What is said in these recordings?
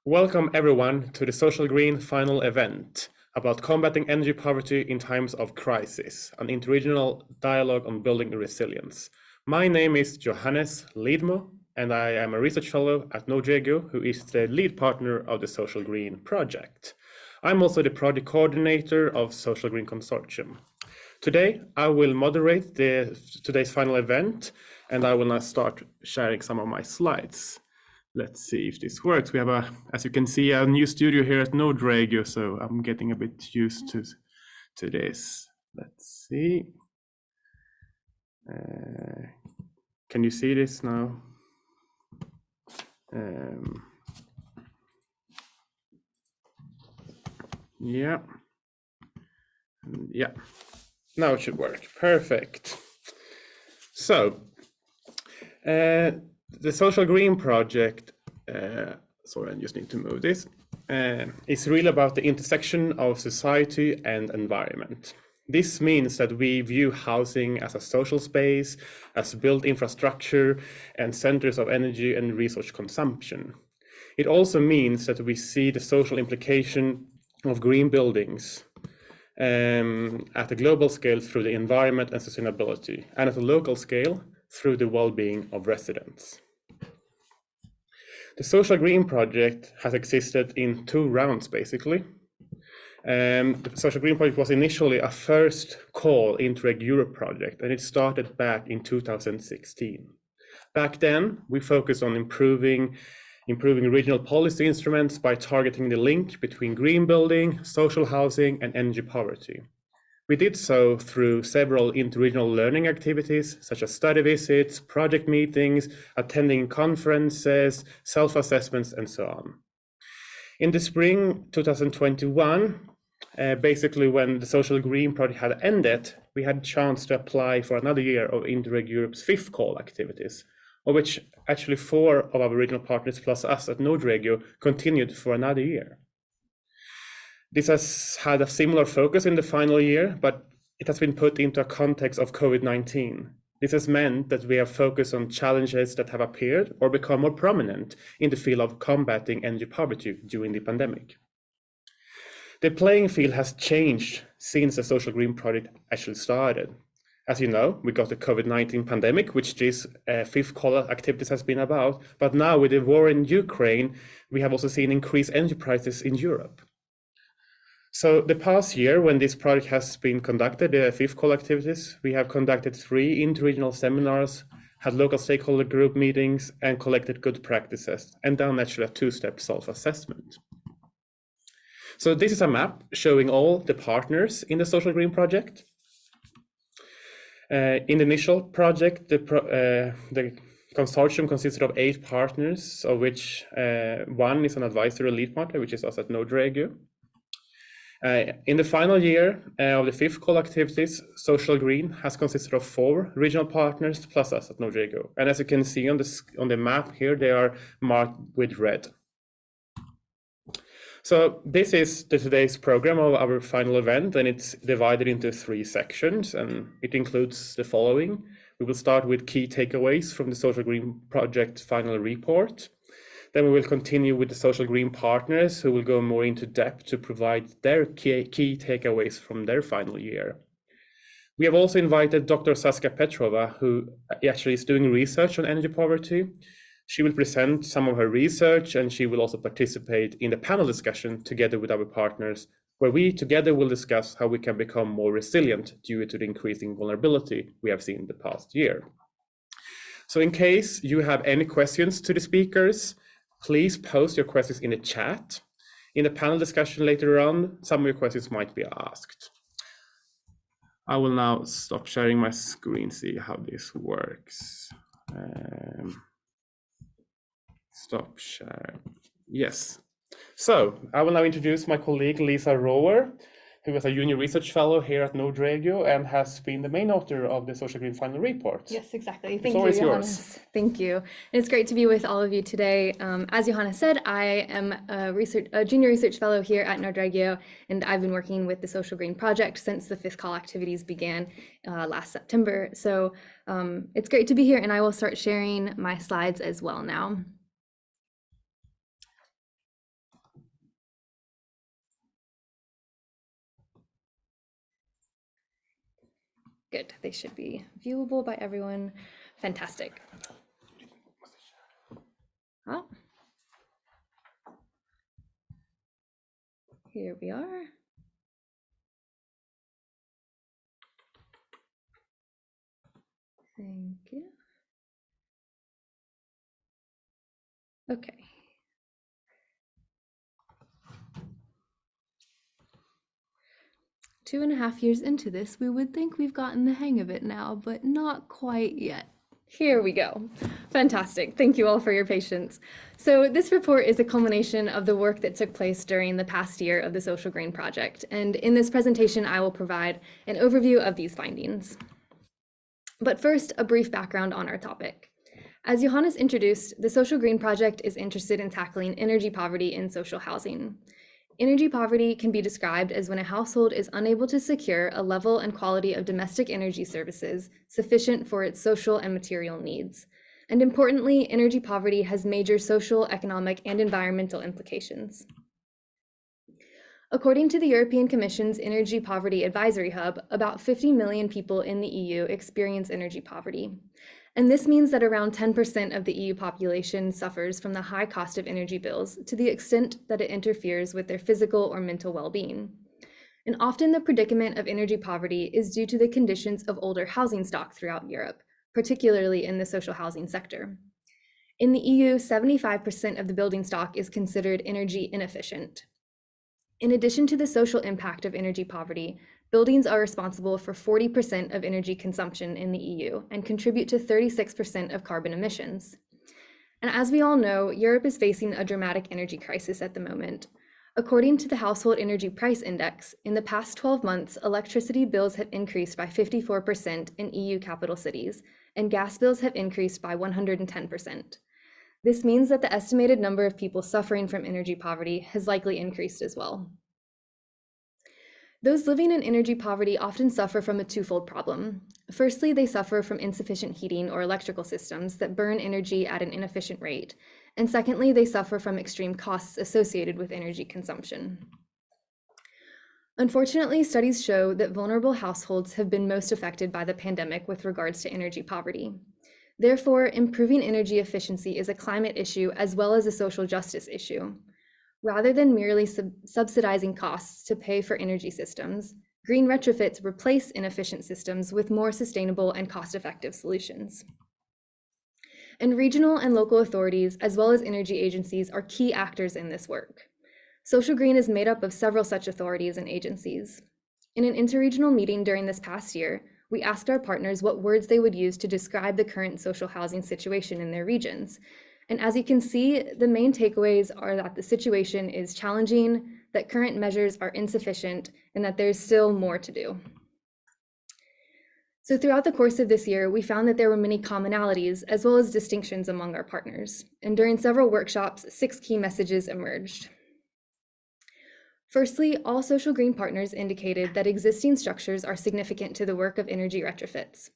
Welcome everyone to the Social Green final event about combating energy poverty in times of crisis, an interregional dialogue on building resilience. My name is Johannes Lidmo, and I am a research fellow at Nordregio, who is the lead partner of the Social Green project. I'm also the project coordinator of Social Green Consortium. Today, I will moderate today's final event, and I will now start sharing some of my slides. Let's see if this works. We have as you can see, a new studio here at Nordregio, so I'm getting a bit used to this. Let's see. Can you see this now? Yeah. Yeah. Now it should work. Perfect. So, the Social Green project, sorry, I just need to move this, is really about the intersection of society and environment. This means that we view housing as a social space, as built infrastructure, and centers of energy and resource consumption. It also means that we see the social implication of green buildings at a global scale through the environment and sustainability, and at a local scale through the well-being of residents. The Social Green project has existed in 2 rounds, basically. The Social Green project was initially a first call Interreg Europe project, and it started back in 2016. Back then, we focused on improving regional policy instruments by targeting the link between green building, social housing, and energy poverty. We did so through several interregional learning activities, such as study visits, project meetings, attending conferences, self-assessments, and so on. In the spring 2021, basically when the Social Green project had ended, we had a chance to apply for another year of Interreg Europe's 5th call activities, of which actually 4 of our regional partners plus us at Nordregio continued for another year. This has had a similar focus in the final year, but it has been put into a context of COVID-19. This has meant that we have focused on challenges that have appeared or become more prominent in the field of combating energy poverty during the pandemic. The playing field has changed since the Social Green project actually started. As you know, we got the COVID-19 pandemic, which this 5th call activities has been about, but now with the war in Ukraine, we have also seen increased energy prices in Europe. So the past year, when this project has been conducted, the 5th call activities, we have conducted 3 interregional seminars, had local stakeholder group meetings, and collected good practices, and done actually a 2-step self-assessment. So this is a map showing all the partners in the Social Green project. In the initial project, the consortium consisted of 8 partners, of which 1 is an advisory lead partner, which is us at Nordregio. In the final year of the 5th call activities, Social Green has consisted of 4 regional partners plus us at Nordregio. And as you can see on the map here, they are marked with red. So this is today's program of our final event, and it's divided into 3 sections, and it includes the following. We will start with key takeaways from the Social Green project final report. Then we will continue with the Social Green partners, who will go more into depth to provide their key takeaways from their final year. We have also invited Dr. Saskia Petrova, who actually is doing research on energy poverty. She will present some of her research, and she will also participate in the panel discussion together with our partners, where we together will discuss how we can become more resilient due to the increasing vulnerability we have seen the past year. So in case you have any questions to the speakers, please post your questions in the chat. In the panel discussion later on, some of your questions might be asked. I will now stop sharing my screen, see how this works. Stop share. Yes. So I will now introduce my colleague Lisa Rower, who is a junior research fellow here at Nordregio and has been the main author of the Social Green final report. Yes, exactly. Thank you, Johannes. Thank you. And it's great to be with all of you today. As Johannes said, I am a junior research fellow here at Nordregio, and I've been working with the Social Green project since the 5th call activities began last September. So it's great to be here, and I will start sharing my slides as well now. Good, they should be viewable by everyone. Fantastic. Oh. Here we are. Thank you. Okay. Two and a half years into this, we would think we've gotten the hang of it now, but not quite yet. Here we go. Fantastic. Thank you all for your patience. So this report is a culmination of the work that took place during the past year of the Social Green Project. And in this presentation, I will provide an overview of these findings. But first, a brief background on our topic. As Johannes introduced, the Social Green Project is interested in tackling energy poverty in social housing. Energy poverty can be described as when a household is unable to secure a level and quality of domestic energy services sufficient for its social and material needs. And importantly, energy poverty has major social, economic, and environmental implications. According to the European Commission's Energy Poverty Advisory Hub, about 50 million people in the EU experience energy poverty. And this means that around 10% of the EU population suffers from the high cost of energy bills to the extent that it interferes with their physical or mental well-being. And often the predicament of energy poverty is due to the conditions of older housing stock throughout Europe, particularly in the social housing sector. In the EU, 75% of the building stock is considered energy inefficient. In addition to the social impact of energy poverty, buildings are responsible for 40% of energy consumption in the EU and contribute to 36% of carbon emissions. And as we all know, Europe is facing a dramatic energy crisis at the moment. According to the Household Energy Price Index, in the past 12 months, electricity bills have increased by 54% in EU capital cities, and gas bills have increased by 110%. This means that the estimated number of people suffering from energy poverty has likely increased as well. Those living in energy poverty often suffer from a twofold problem. Firstly, they suffer from insufficient heating or electrical systems that burn energy at an inefficient rate. And secondly, they suffer from extreme costs associated with energy consumption. Unfortunately, studies show that vulnerable households have been most affected by the pandemic with regards to energy poverty. Therefore, improving energy efficiency is a climate issue as well as a social justice issue. Rather than merely subsidizing costs to pay for energy systems, green retrofits replace inefficient systems with more sustainable and cost-effective solutions. And regional and local authorities, as well as energy agencies, are key actors in this work. Social Green is made up of several such authorities and agencies. In an interregional meeting during this past year, we asked our partners what words they would use to describe the current social housing situation in their regions. And as you can see, the main takeaways are that the situation is challenging, that current measures are insufficient, and that there's still more to do. So throughout the course of this year, we found that there were many commonalities as well as distinctions among our partners. And during several workshops, 6 key messages emerged. Firstly, all Social Green partners indicated that existing structures are significant to the work of energy retrofits.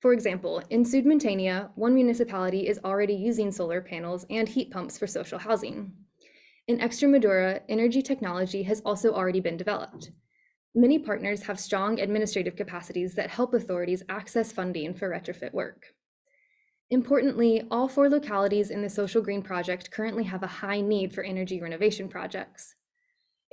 For example, in Sud-Montania, one municipality is already using solar panels and heat pumps for social housing. In Extremadura, energy technology has also already been developed. Many partners have strong administrative capacities that help authorities access funding for retrofit work. Importantly, all 4 localities in the Social Green Project currently have a high need for energy renovation projects.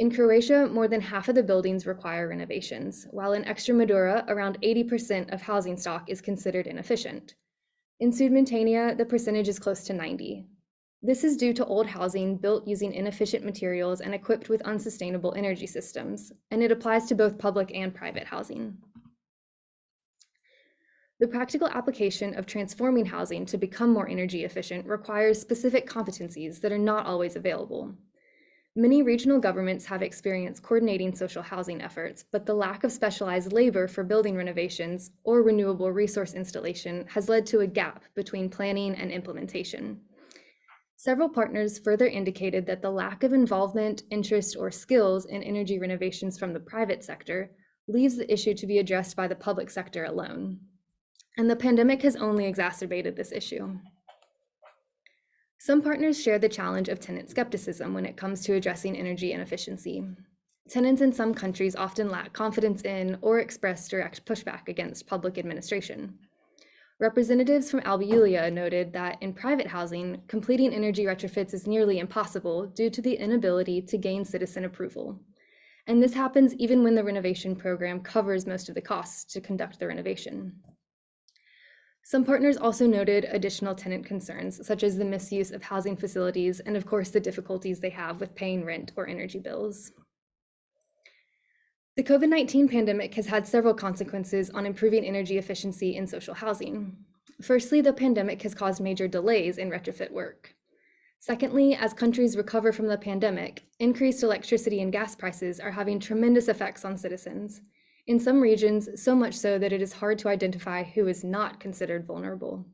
In Croatia, more than half of the buildings require renovations, while in Extremadura, around 80% of housing stock is considered inefficient. In Sud-Montania, the percentage is close to 90%. This is due to old housing built using inefficient materials and equipped with unsustainable energy systems, and it applies to both public and private housing. The practical application of transforming housing to become more energy efficient requires specific competencies that are not always available. Many regional governments have experience coordinating social housing efforts, but the lack of specialized labor for building renovations or renewable resource installation has led to a gap between planning and implementation. Several partners further indicated that the lack of involvement, interest, or skills in energy renovations from the private sector leaves the issue to be addressed by the public sector alone. And the pandemic has only exacerbated this issue. Some partners share the challenge of tenant skepticism when it comes to addressing energy inefficiency. tenants in some countries often lack confidence in or express direct pushback against public administration. Representatives from Albiulia noted that in private housing, completing energy retrofits is nearly impossible due to the inability to gain citizen approval. And this happens even when the renovation program covers most of the costs to conduct the renovation. Some partners also noted additional tenant concerns, such as the misuse of housing facilities and, of course, the difficulties they have with paying rent or energy bills. The COVID-19 pandemic has had several consequences on improving energy efficiency in social housing. Firstly, the pandemic has caused major delays in retrofit work. Secondly, as countries recover from the pandemic, increased electricity and gas prices are having tremendous effects on citizens. In some regions, so much so that it is hard to identify who is not considered vulnerable.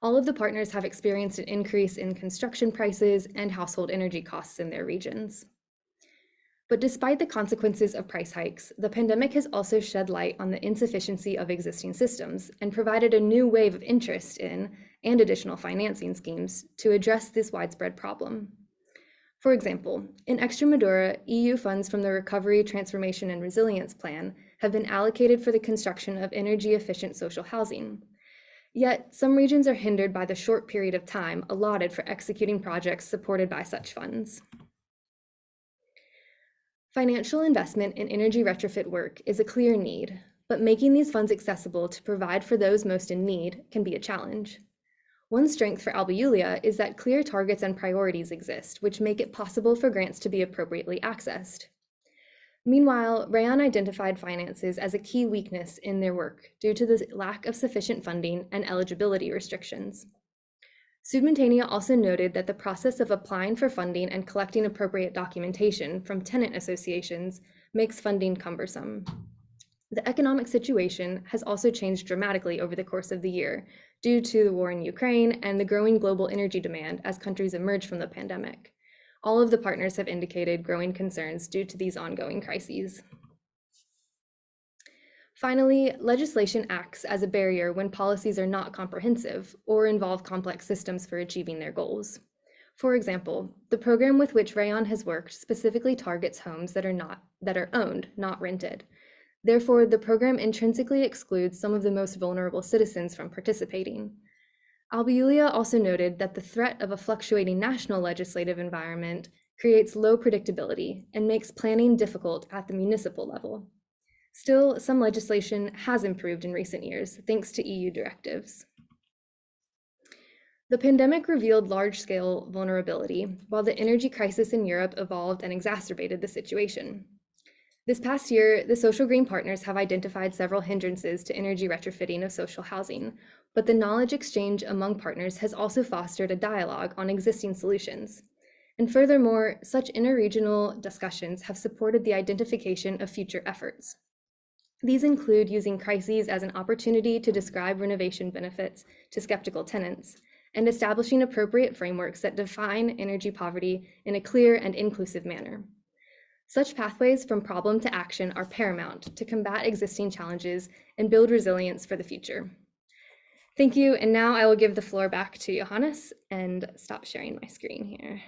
All of the partners have experienced an increase in construction prices and household energy costs in their regions. But despite the consequences of price hikes, the pandemic has also shed light on the insufficiency of existing systems and provided a new wave of interest in and additional financing schemes to address this widespread problem. For example, in Extremadura, EU funds from the Recovery, Transformation and Resilience Plan have been allocated for the construction of energy-efficient social housing. Yet, some regions are hindered by the short period of time allotted for executing projects supported by such funds. Financial investment in energy retrofit work is a clear need, but making these funds accessible to provide for those most in need can be a challenge. One strength for Albiulia is that clear targets and priorities exist, which make it possible for grants to be appropriately accessed. Meanwhile, Rayon identified finances as a key weakness in their work due to the lack of sufficient funding and eligibility restrictions. Sudmontania also noted that the process of applying for funding and collecting appropriate documentation from tenant associations makes funding cumbersome. The economic situation has also changed dramatically over the course of the year due to the war in Ukraine and the growing global energy demand as countries emerge from the pandemic. All of the partners have indicated growing concerns due to these ongoing crises. Finally, legislation acts as a barrier when policies are not comprehensive or involve complex systems for achieving their goals. For example, the program with which Rayon has worked specifically targets homes that are owned, not rented. Therefore, the program intrinsically excludes some of the most vulnerable citizens from participating. Albiulia also noted that the threat of a fluctuating national legislative environment creates low predictability and makes planning difficult at the municipal level. Still, some legislation has improved in recent years, thanks to EU directives. The pandemic revealed large-scale vulnerability, while the energy crisis in Europe evolved and exacerbated the situation. This past year, the Social Green partners have identified several hindrances to energy retrofitting of social housing, but the knowledge exchange among partners has also fostered a dialogue on existing solutions. And furthermore, such interregional discussions have supported the identification of future efforts. These include using crises as an opportunity to describe renovation benefits to skeptical tenants, and establishing appropriate frameworks that define energy poverty in a clear and inclusive manner. Such pathways from problem to action are paramount to combat existing challenges and build resilience for the future. Thank you, and now I will give the floor back to Johannes and stop sharing my screen here.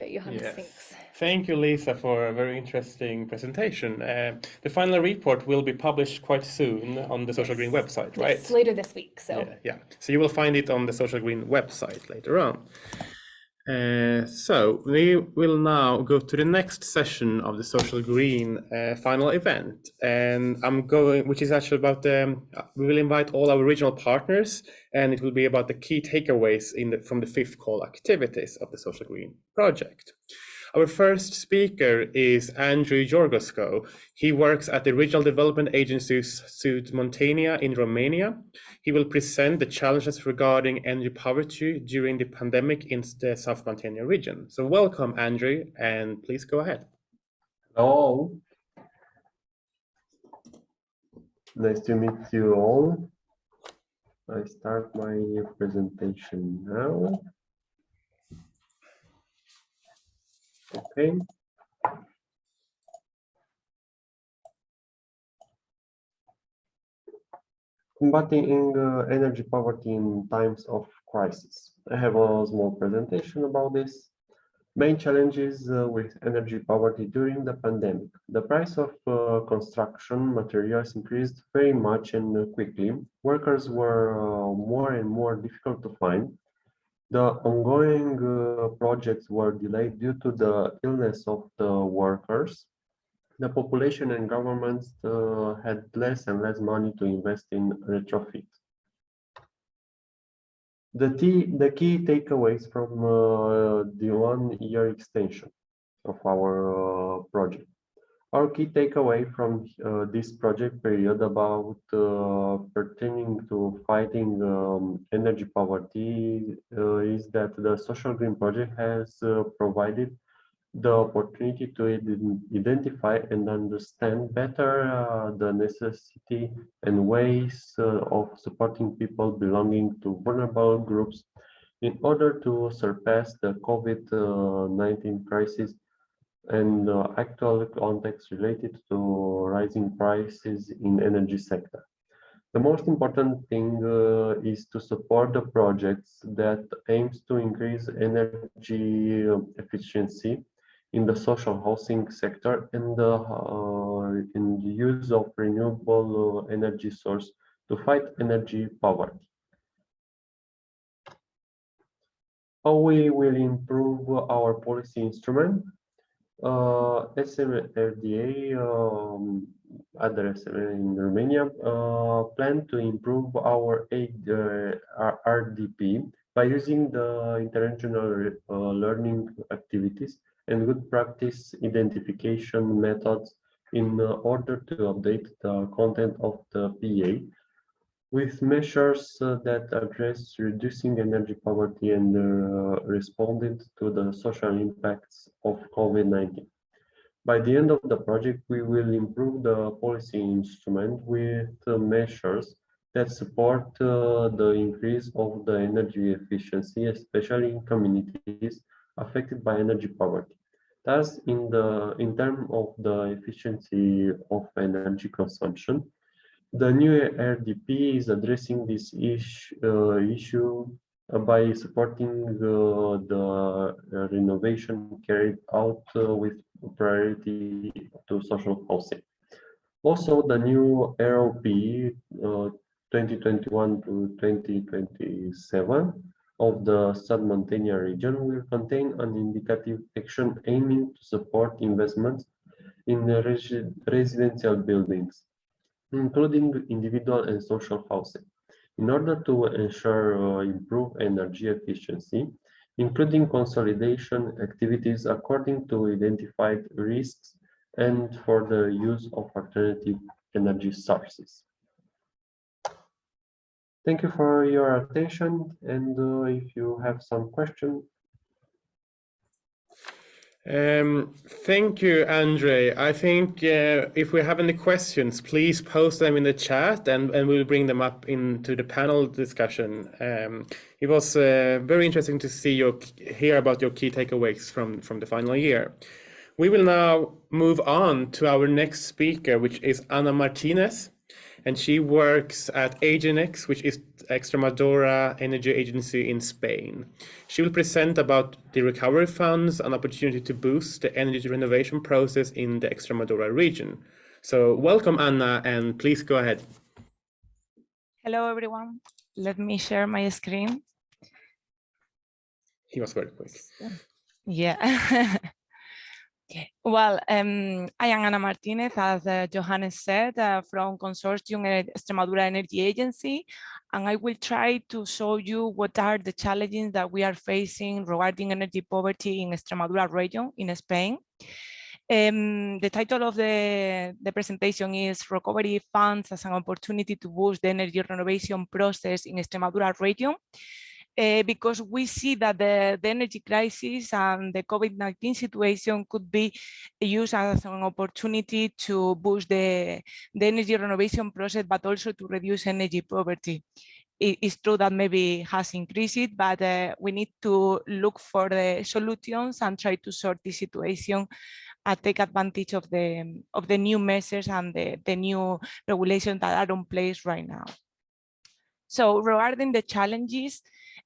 Okay, Johannes, Yes. thanks. Thank you, Lisa, for a very interesting presentation. The final report will be published quite soon on the Social Green website, right? Yes, later this week. Yeah. So you will find it on the Social Green website later on. So we will now go to the next session of the Social Green final event, and which is actually about we will invite all our regional partners, and it will be about the key takeaways from the fifth call activities of the Social Green project. Our first speaker is Andrew Georgescu. He works at the Regional Development Agency Sudmontania in Romania. He will present the challenges regarding energy poverty during the pandemic in the South Montania region. So welcome, Andrew, and please go ahead. Hello. Nice to meet you all. I start my presentation now. Okay. Combating energy poverty in times of crisis. I have a small presentation about this. Main challenges with energy poverty during the pandemic. The price of construction materials increased very much and quickly. Workers were more and more difficult to find. The ongoing projects were delayed due to the illness of the workers. The population and governments had less and less money to invest in retrofit. The key takeaways from the 1-year extension of our project. Our key takeaway from this project period about pertaining to fighting energy poverty is that the Social Green Project has provided the opportunity to identify and understand better the necessity and ways of supporting people belonging to vulnerable groups in order to surpass the COVID-19 crisis and actual context related to rising prices in energy sector. The most important thing is to support the projects that aims to increase energy efficiency in the social housing sector and in the use of renewable energy source to fight energy poverty. How we will improve our policy instrument? SMRDA, other SMA in Romania, plan to improve our RDP by using the interregional learning activities and good practice identification methods in order to update the content of the PA with measures that address reducing energy poverty and responded to the social impacts of COVID-19. By the end of the project, we will improve the policy instrument with measures that support the increase of the energy efficiency, especially in communities affected by energy poverty. Thus, in terms of the efficiency of energy consumption, the new RDP is addressing this issue by supporting the renovation carried out with priority to social housing. Also, the new ROP 2021 to 2027 of the Sud-Muntenia region will contain an indicative action aiming to support investments in residential buildings, including individual and social housing, in order to ensure improved energy efficiency, including consolidation activities according to identified risks and for the use of alternative energy sources. Thank you for your attention, and if you have some questions. Thank you, Andre. I think if we have any questions, please post them in the chat and we'll bring them up into the panel discussion. It was very interesting to hear about your key takeaways from the final year. We will now move on to our next speaker, which is Ana Martinez, and she works at Agenex, which is Extremadura energy agency in Spain. She will present about the recovery funds, an opportunity to boost the energy renovation process in the Extremadura region. So welcome, Anna, and please go ahead. Hello, everyone. Let me share my screen. He was very quick. Yeah. Well, I am Ana Martinez, as Johannes said, from Consortium Extremadura Energy Agency, and I will try to show you what are the challenges that we are facing regarding energy poverty in Extremadura region in Spain. The title of the presentation is Recovery Funds as an Opportunity to Boost the Energy Renovation Process in Extremadura region. Because we see that the energy crisis and the COVID-19 situation could be used as an opportunity to boost the energy renovation process, but also to reduce energy poverty. It's true that maybe has increased, but we need to look for the solutions and try to sort the situation and take advantage of the new measures and the new regulations that are in place right now. So regarding the challenges,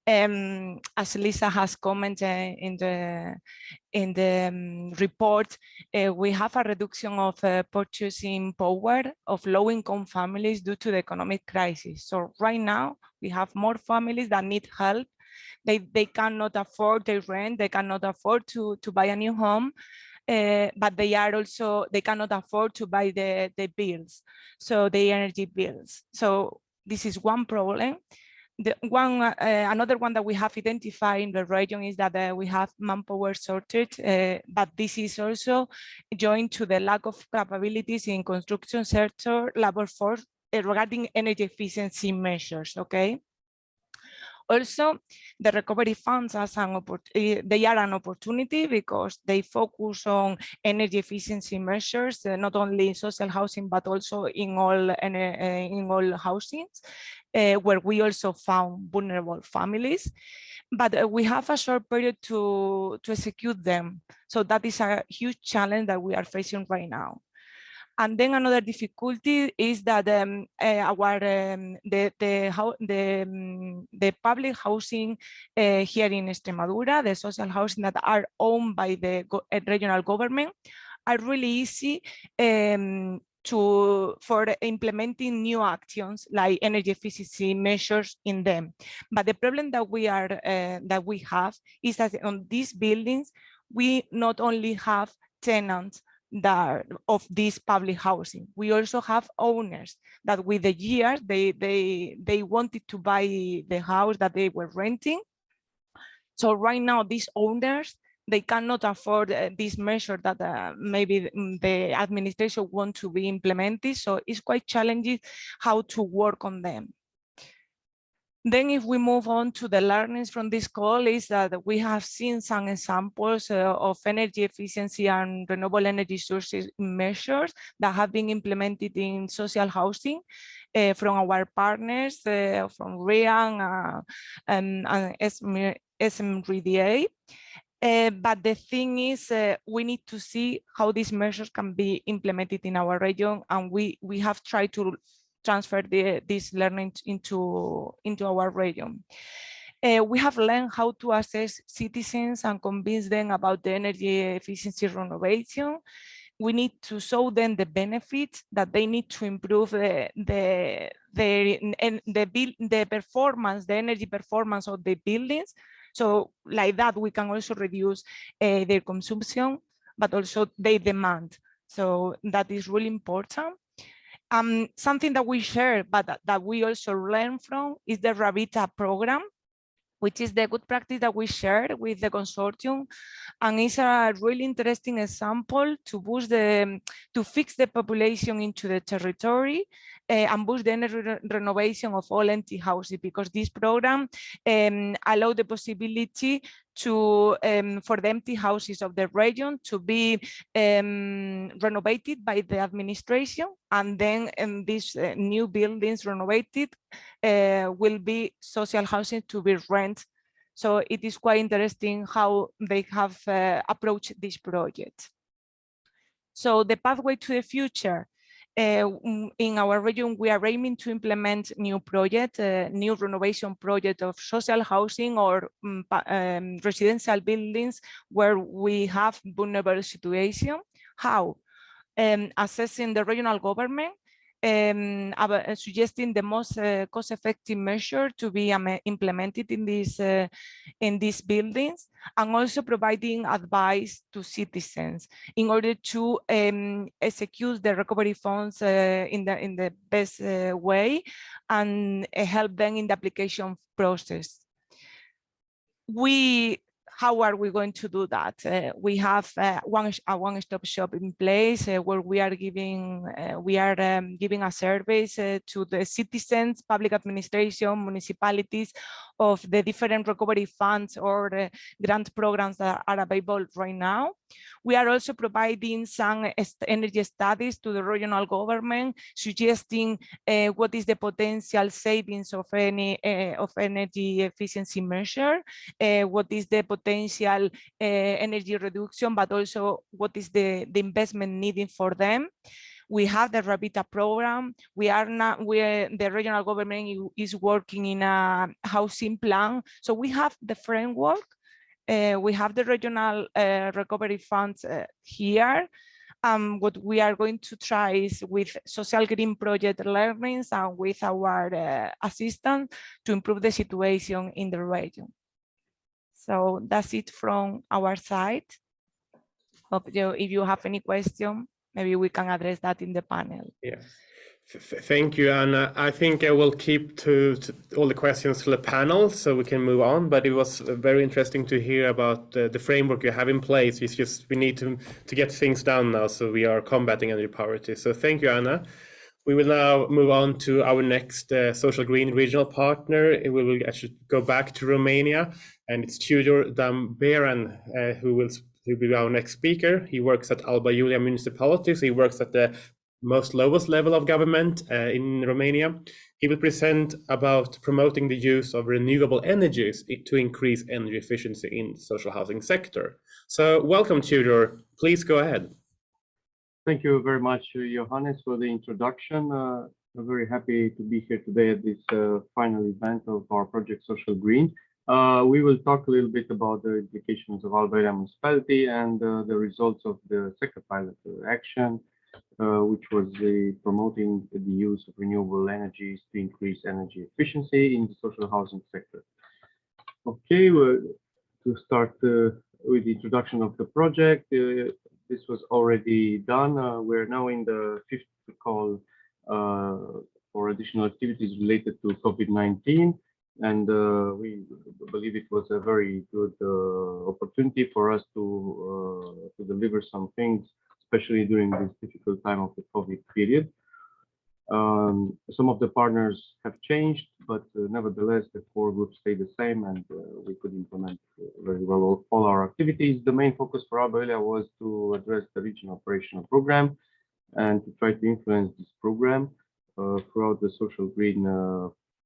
As Lisa has commented in the report, we have a reduction of purchasing power of low-income families due to the economic crisis. So right now, we have more families that need help. They cannot afford their rent, they cannot afford to buy a new home, but they cannot afford to buy the bills, so the energy bills. So this is one problem. Another one that we have identified in the region is that we have manpower shortage, but this is also joined to the lack of capabilities in construction sector labor force regarding energy efficiency measures, okay? Also, the recovery funds as they are an opportunity because they focus on energy efficiency measures, not only in social housing, but also in all housings, where we also found vulnerable families. But we have a short period to execute them. So that is a huge challenge that we are facing right now. And then another difficulty is that the public housing here in Extremadura, the social housing that are owned by the regional government, are really easy for implementing new actions like energy efficiency measures in them. But the problem that we have is that on these buildings, we not only have tenants of this public housing. We also have owners that with the years, they wanted to buy the house that they were renting. So right now, these owners, they cannot afford this measure that maybe the administration want to be implemented. So it's quite challenging how to work on them. Then if we move on to the learnings from this call is that we have seen some examples of energy efficiency and renewable energy sources measures that have been implemented in social housing from our partners, from REAN and SMRDA. But the thing is, we need to see how these measures can be implemented in our region, and we have tried to transfer this learning into our region. We have learned how to assess citizens and convince them about the energy efficiency renovation. We need to show them the benefits that they need to improve the performance, the energy performance of the buildings. So like that, we can also reduce their consumption, but also their demand. So that is really important. Something that we share, but that we also learn from is the RABITA program, which is the good practice that we shared with the consortium. And it's a really interesting example to boost to fix the population into the territory and boost the energy renovation of all empty houses, because this program allowed the possibility to for the empty houses of the region to be renovated by the administration, and then these new buildings renovated will be social housing to be rented. So it is quite interesting how they have approached this project. So the pathway to the future. In our region, we are aiming to implement new project, new renovation project of social housing or residential buildings where we have vulnerable situation. How? Assessing the regional government, suggesting the most cost-effective measure to be implemented in these buildings, and also providing advice to citizens in order to execute the recovery funds in the best way and help them in the application process. How are we going to do that? We have a one-stop shop in place where we are giving a service to the citizens, public administration, municipalities of the different recovery funds or grant programs that are available right now. We are also providing some energy studies to the regional government, suggesting what is the potential savings of any energy efficiency measure, what is the potential energy reduction, but also what is the investment needed for them. We have the Rabita program. The regional government is working in a housing plan. So we have the framework. We have the regional recovery funds here. What we are going to try is with social green project learnings and with our assistants to improve the situation in the region. So that's it from our side. Hope if you have any question, maybe we can address that in the panel. Yeah. Thank you, Anna. I think I will keep to all the questions to the panel so we can move on, but it was very interesting to hear about the framework you have in place. It's just we need to get things done now, so we are combating energy poverty. So thank you, Anna. We will now move on to our next Social Green regional partner. We will actually go back to Romania, and it's Tudor Damberan who will be our next speaker. He works at Alba Iulia municipality, so he works at the most lowest level of government in Romania. He will present about promoting the use of renewable energies to increase energy efficiency in the social housing sector. So welcome, Tudor. Please go ahead. Thank you very much, Johannes, for the introduction. I'm very happy to be here today at this final event of our project Social Green. We will talk a little bit about the implications of Alba Iulia municipality and the results of the second pilot action, which was promoting the use of renewable energies to increase energy efficiency in the social housing sector. Okay, to start with the introduction of the project, this was already done. We're now in the fifth call for additional activities related to COVID-19. And we believe it was a very good opportunity for us to deliver some things, especially during this difficult time of the COVID period. Some of the partners have changed, but nevertheless, the core group stayed the same, and we could implement very well all our activities. The main focus for Alba Iulia was to address the regional operational program and to try to influence this program throughout the Social Green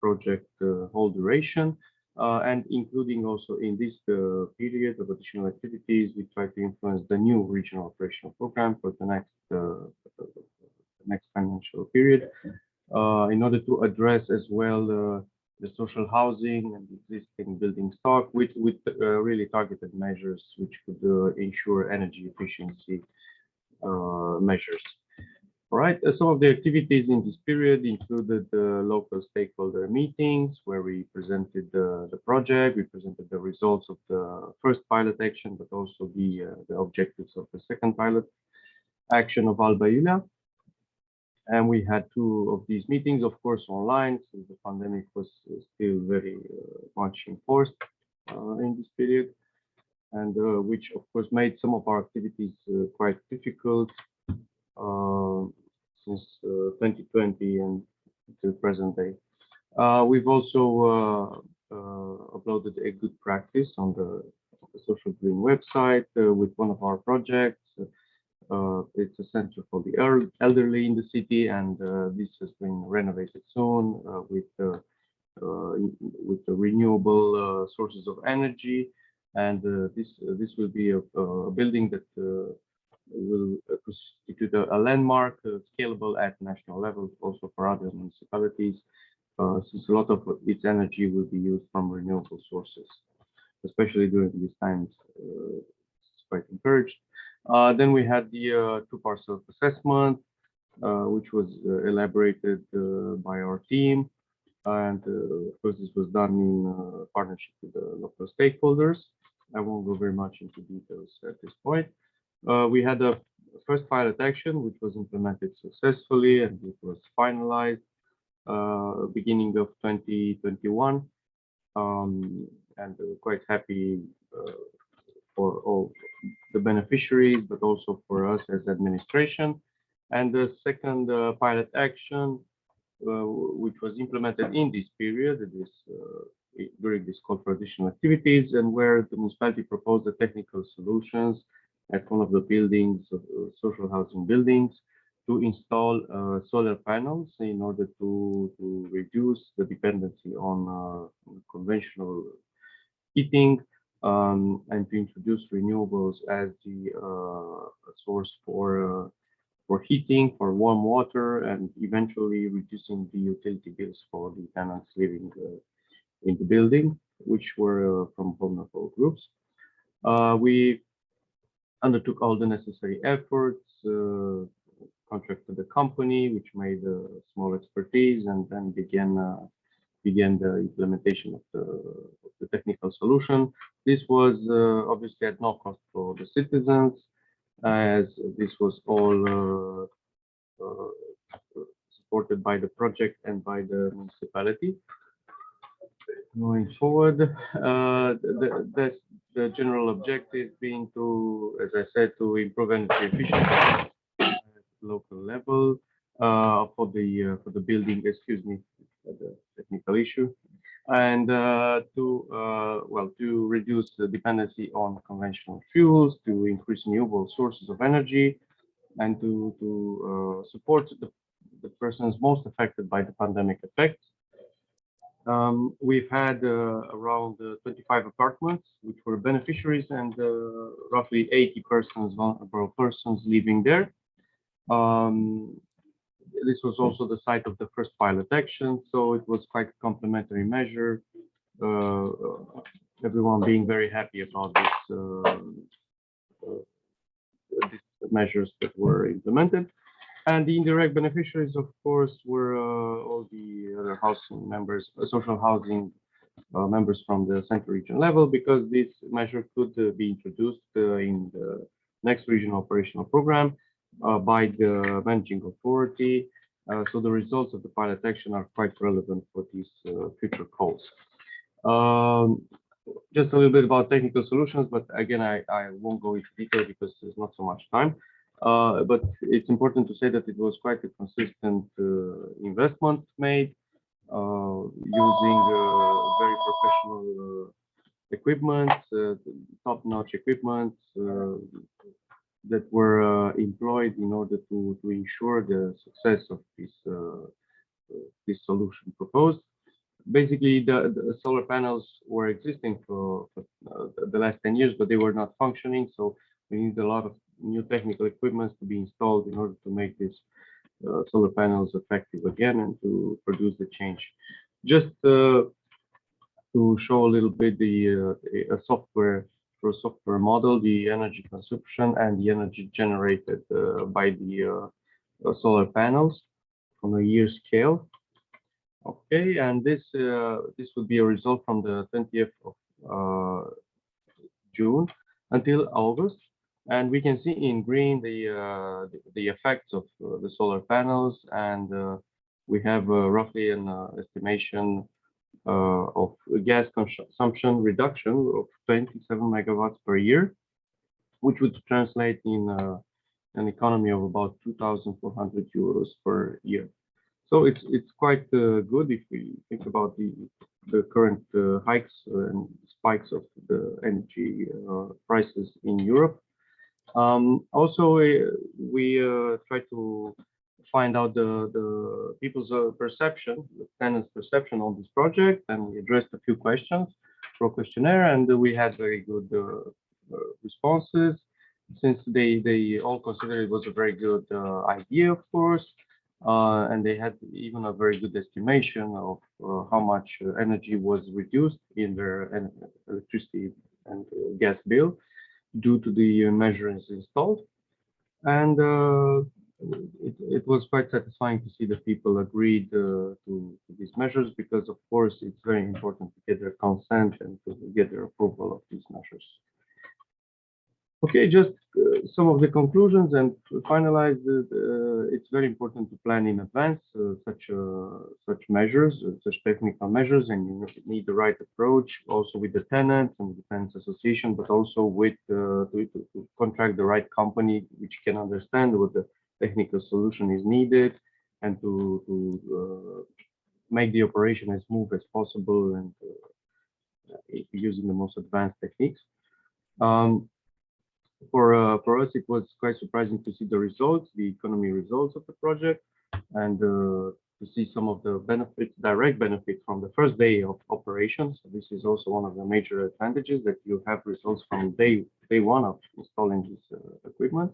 project whole duration, and including also in this period of additional activities, we try to influence the new regional operational program for the next financial period, in order to address as well the social housing and existing building stock with really targeted measures which could ensure energy efficiency measures. All right, some of the activities in this period included local stakeholder meetings where we presented the project, we presented the results of the first pilot action, but also the objectives of the second pilot action of Alba Iulia. And we had two of these meetings, of course, online, since the pandemic was still very much enforced in this period, and which, of course, made some of our activities quite difficult since 2020 and till present day. We've also uploaded a good practice on the Social Green website with one of our projects. It's a center for the elderly in the city, and this has been renovated soon with the renewable sources of energy. And this will be a building that will constitute a landmark, scalable at national level, also for other municipalities, since a lot of its energy will be used from renewable sources, especially during these times. It's quite encouraged. Then we had the two-part self-assessment, which was elaborated by our team. And of course, this was done in partnership with the local stakeholders. I won't go very much into details at this point. We had a first pilot action, which was implemented successfully, and it was finalized beginning of 2021. And quite happy for all the beneficiaries, but also for us as administration. And the second pilot action, which was implemented in this period, during this call for additional activities, and where the municipality proposed the technical solutions at one of the buildings, social housing buildings, to install solar panels in order to reduce the dependency on conventional heating, and to introduce renewables as the source for for heating, for warm water, and eventually reducing the utility bills for the tenants living in the building, which were from vulnerable groups. We undertook all the necessary efforts, contracted the company, which made a small expertise, and then began the implementation of the technical solution. This was obviously at no cost for the citizens, as this was all supported by the project and by the municipality. Moving forward, the general objective being to, as I said, to improve energy efficiency at local level for the building. Excuse me, the technical issue, and to reduce the dependency on conventional fuels, to increase renewable sources of energy, and to support the persons most affected by the pandemic effects. We've had around 25 apartments which were beneficiaries, and roughly 80 persons, vulnerable persons, living there. This was also the site of the first pilot action, so it was quite a complementary measure. Everyone being very happy about these measures that were implemented. And the indirect beneficiaries, of course, were all the other housing members, social housing members from the central region level, because this measure could be introduced in the next regional operational program by the managing authority. So the results of the pilot action are quite relevant for these future calls. Just a little bit about technical solutions, but again, I won't go into detail because there's not so much time. But it's important to say that it was quite a consistent investment made using very professional equipment, top-notch equipment that were employed in order to ensure the success of this solution proposed. Basically, the solar panels were existing for the last 10 years, but they were not functioning. So we need a lot of new technical equipment to be installed in order to make these solar panels effective again and to produce the change. Just to show a little bit a software model, the energy consumption and the energy generated by the solar panels on a year scale. Okay, and this would be a result from the 20th of June until August. And we can see in green the effects of the solar panels, and we have roughly an estimation of gas consumption reduction of 27 megawatts per year, which would translate in an economy of about 2,400 euros per year. So it's quite good if we think about the current hikes and spikes of the energy prices in Europe. Also, we try to find out the people's perception, the tenants' perception on this project, and we addressed a few questions for a questionnaire, and we had very good responses, since they all considered it was a very good idea, of course, and they had even a very good estimation of how much energy was reduced in their electricity and gas bill due to the measures installed. And it was quite satisfying to see that people agreed to these measures, because of course it's very important to get their consent and to get their approval of these measures. Okay, just some of the conclusions, and to finalize, it's very important to plan in advance such measures, such technical measures, and you need the right approach also with the tenants and the tenants association, but also with to contract the right company which can understand what the technical solution is needed, and to make the operation as smooth as possible, and using the most advanced techniques. For us, it was quite surprising to see the results, the economy results of the project, and to see some of the benefits, direct benefits from the first day of operations. So this is also one of the major advantages, that you have results from day one of installing this equipment.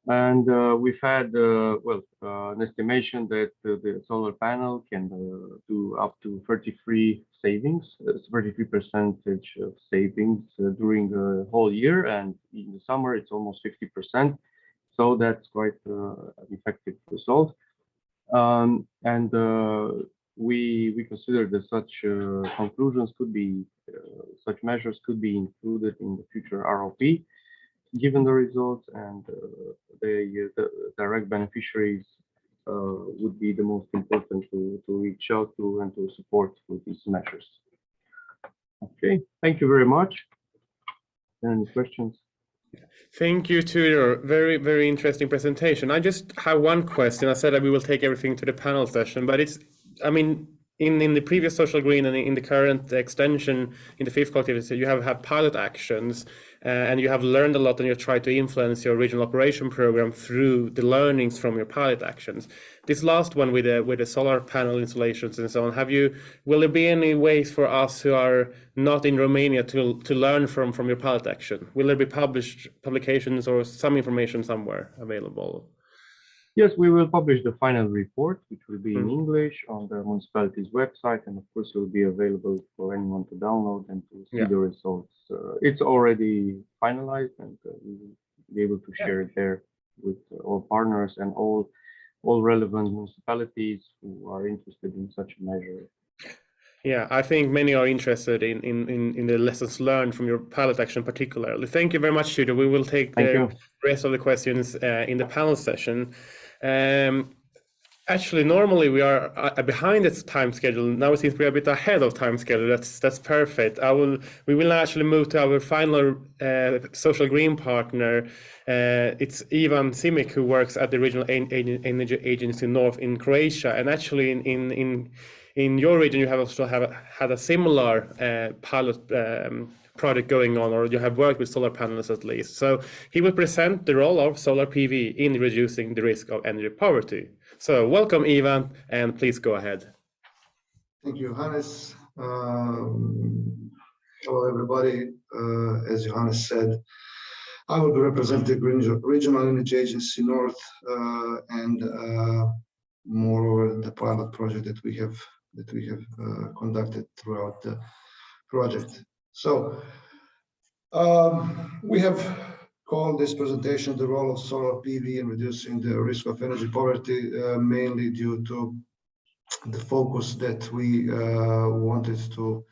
And we've had, an estimation that the solar panel can do up to 33% of savings during the whole year, and in the summer it's almost 50%. So that's quite an effective result. And we consider that such conclusions could be, such measures could be included in the future ROP, given the results, and the direct beneficiaries would be the most important to reach out to and to support with these measures. Okay, thank you very much. Any questions? Thank you to your very, very interesting presentation. I just have one question. I said that we will take everything to the panel session, but it's, I mean, in the previous social green and in the current extension in the fifth activity, you have had pilot actions and you have learned a lot, and you try to influence your regional operation program through the learnings from your pilot actions. This last one with the solar panel installations and so on, will there be any ways for us who are not in Romania to learn from your pilot action? Will there be publications or some information somewhere available? Yes, we will publish the final report, which will be in English on the municipality's website, and of course it will be available for anyone to download and to see the results. It's already finalized, and we will be able to share it there with all partners and all relevant municipalities who are interested in such a measure. Yeah, I think many are interested in the lessons learned from your pilot action particularly. Thank you very much, Tudor. We will take the rest of the questions in the panel session. Actually, normally we are behind its time schedule. Now it seems we're a bit ahead of time schedule. That's perfect. We will actually move to our final social green partner. It's Ivan Simic, who works at the Regional Energy Agency North in Croatia, and actually in your region, you have also had a similar pilot project going on, or you have worked with solar panels at least. So he will present the role of solar PV in reducing the risk of energy poverty. So welcome, Ivan, and please go ahead. Thank you, Johannes. Hello, everybody. As Johannes said, I will be representing Regional Energy Agency North and moreover the pilot project that we have conducted throughout the project. So we have called this presentation the role of solar PV in reducing the risk of energy poverty, mainly due to the focus that we wanted to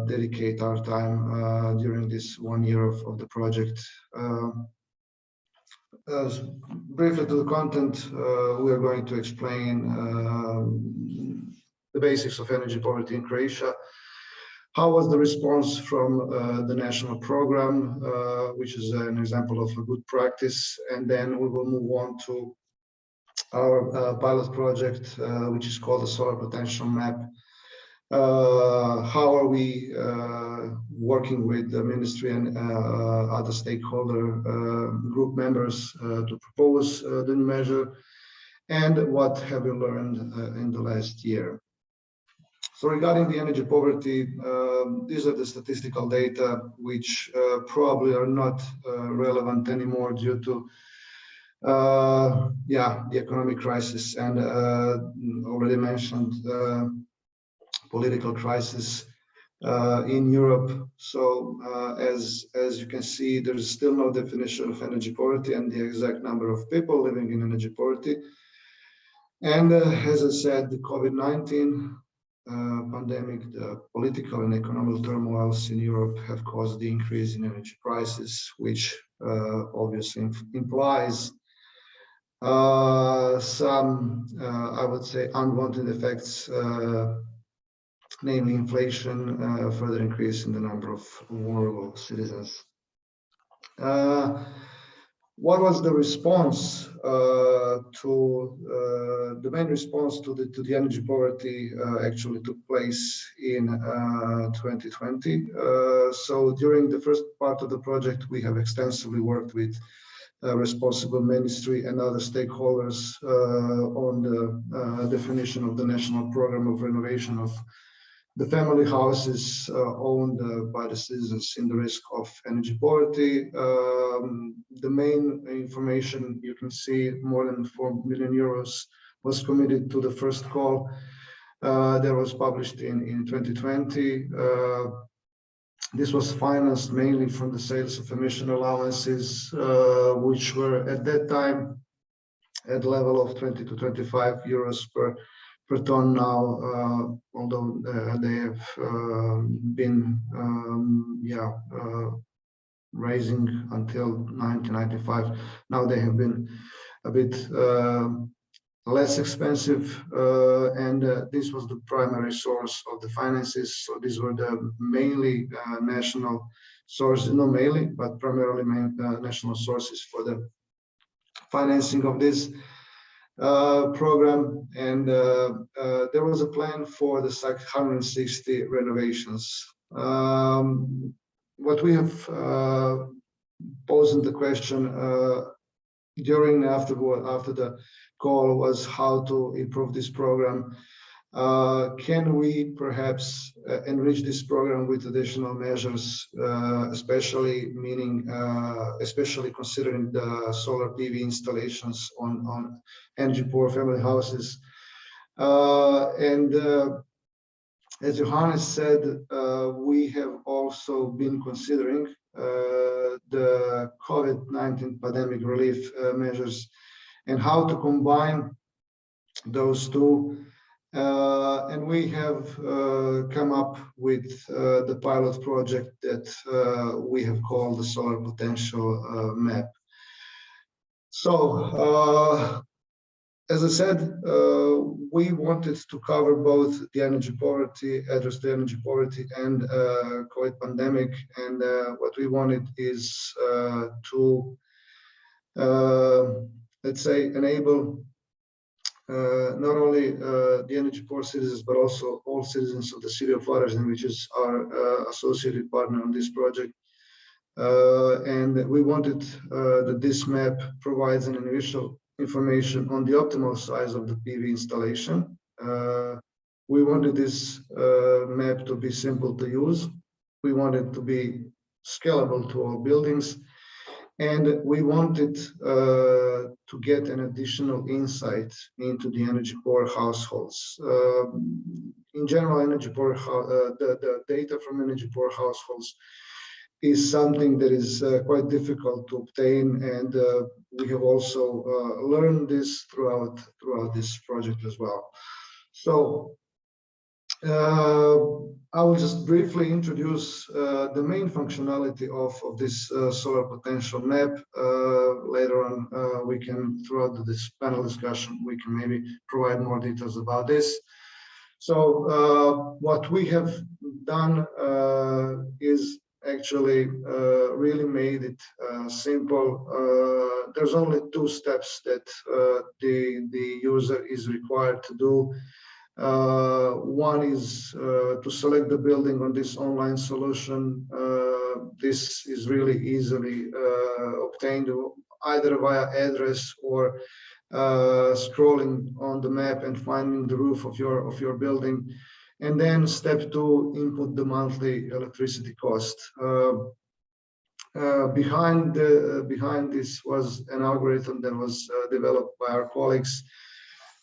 dedicate our time during this 1 year of the project. Briefly to the content, we are going to explain the basics of energy poverty in Croatia. How was the response from the national program, which is an example of a good practice, and then we will move on to our pilot project, which is called the Solar Potential Map. How are we working with the ministry and other stakeholder group members to propose the new measure, and what have we learned in the last year? So regarding the energy poverty, these are the statistical data which probably are not relevant anymore due to the economic crisis and already mentioned political crisis in Europe. So as you can see, there is still no definition of energy poverty and the exact number of people living in energy poverty. And as I said, the COVID-19 pandemic, the political and economic turmoils in Europe have caused the increase in energy prices, which obviously implies some, I would say, unwanted effects, namely inflation, further increase in the number of vulnerable citizens. What was the response the main response to the energy poverty actually took place in 2020. So during the first part of the project, we have extensively worked with responsible ministry and other stakeholders on the definition of the national program of renovation of the family houses owned by the citizens in the risk of energy poverty. The main information you can see, more than 4 million euros was committed to the first call that was published in 2020. This was financed mainly from the sales of emission allowances, which were at that time at the level of 20 to 25 euros per ton now, although they have been raising until 1995. Now they have been a bit less expensive, and this was the primary source of the finances. So these were the mainly national sources, not mainly, but primarily national sources for the financing of this program. And there was a plan for the 160 renovations. What we have posed the question during and after the call was how to improve this program. Can we perhaps enrich this program with additional measures, especially considering the solar PV installations on energy poor family houses? As Johannes said, we have also been considering the COVID-19 pandemic relief measures and how to combine those two. And we have come up with the pilot project that we have called the Solar Potential Map. So, as I said, we wanted to cover both the energy poverty, address the energy poverty and COVID pandemic. And what we wanted is to, let's say, enable not only the energy poor citizens, but also all citizens of the city of Varaždin, which is our associated partner on this project. And we wanted that this map provides an initial information on the optimal size of the PV installation. We wanted this map to be simple to use. We wanted to be scalable to all buildings. And we wanted to get an additional insight into the energy poor households. In general, the data from energy poor households is something that is quite difficult to obtain, and we have also learned this throughout this project as well. So I will just briefly introduce the main functionality of this solar potential map. Later on, we can, throughout this panel discussion, we can maybe provide more details about this. So what we have done is actually really made it simple. There's only two steps that the user is required to do. One is to select the building on this online solution. This is really easily obtained either via address or scrolling on the map and finding the roof of your building. And then step two, input the monthly electricity cost. Behind this was an algorithm that was developed by our colleagues,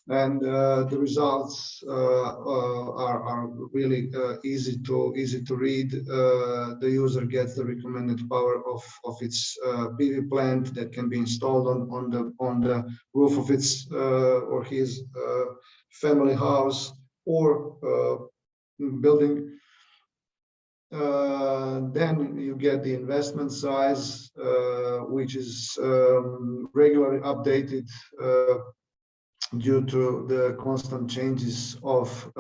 and the results are really easy to read. The user gets the recommended power of its PV plant that can be installed on the roof of its or his family house or building. Then you get the investment size, which is regularly updated due to the constant changes of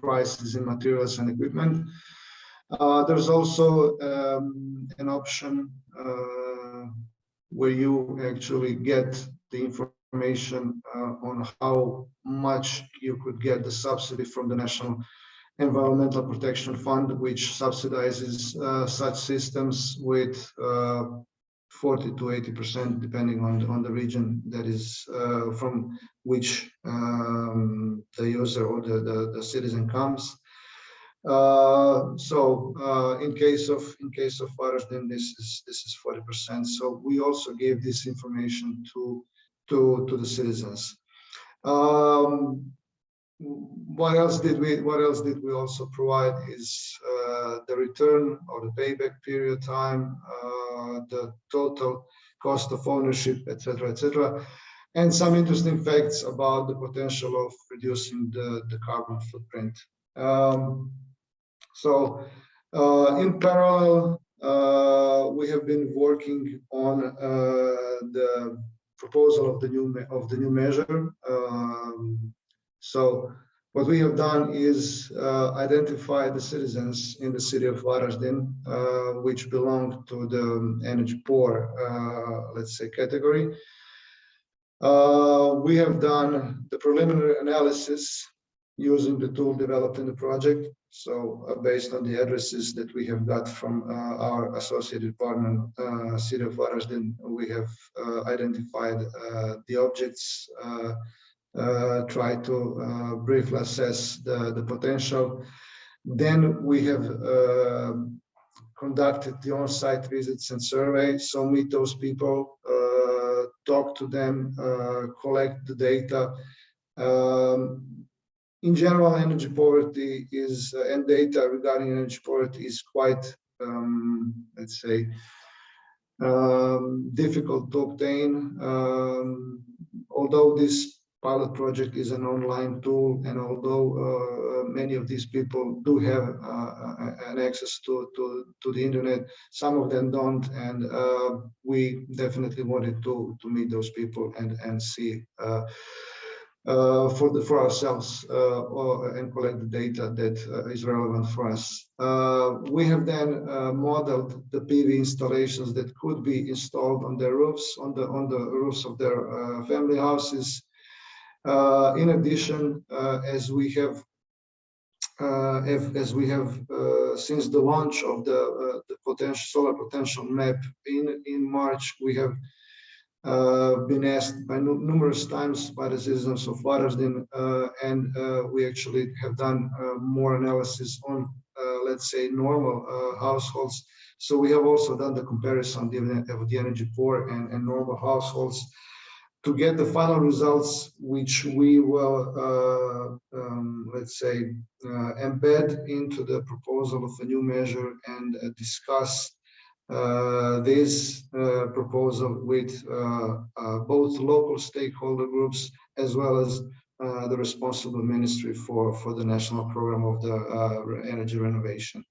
prices in materials and equipment. There's also an option where you actually get the information on how much you could get the subsidy from the National Environmental Protection Fund, which subsidizes such systems with 40 to 80%, depending on the region that is from which the user or the citizen comes. In case of Varaždin, this is 40%. So we also gave this information to the citizens. What else did we also provide is the return or the payback period time, the total cost of ownership, etc., and some interesting facts about the potential of reducing the carbon footprint. In parallel, we have been working on the proposal of the new measure. So what we have done is identify the citizens in the city of Varaždin, which belong to the energy poor, let's say, category. We have done the preliminary analysis using the tool developed in the project. So based on the addresses that we have got from our associated partner, City of Varaždin, we have identified the objects, try to briefly assess the potential. Then we have conducted the on-site visits and surveys. So meet those people, talk to them, collect the data. In general, energy poverty is, and data regarding energy poverty is quite, let's say, difficult to obtain. Although this pilot project is an online tool, and although many of these people do have an access to the internet, some of them don't, and we definitely wanted to meet those people and see for ourselves and collect the data that is relevant for us. We have then modeled the PV installations that could be installed on their roofs, on the roofs of their family houses. In addition, as we have since the launch of the solar potential map in March, we have been asked by numerous times by the citizens of Varaždin, and we actually have done more analysis on, let's say, normal households. So we have also done the comparison of the energy poor and normal households to get the final results, which we will, let's say, embed into the proposal of a new measure and discuss this proposal with both local stakeholder groups as well as the responsible ministry for the national program of the energy renovation.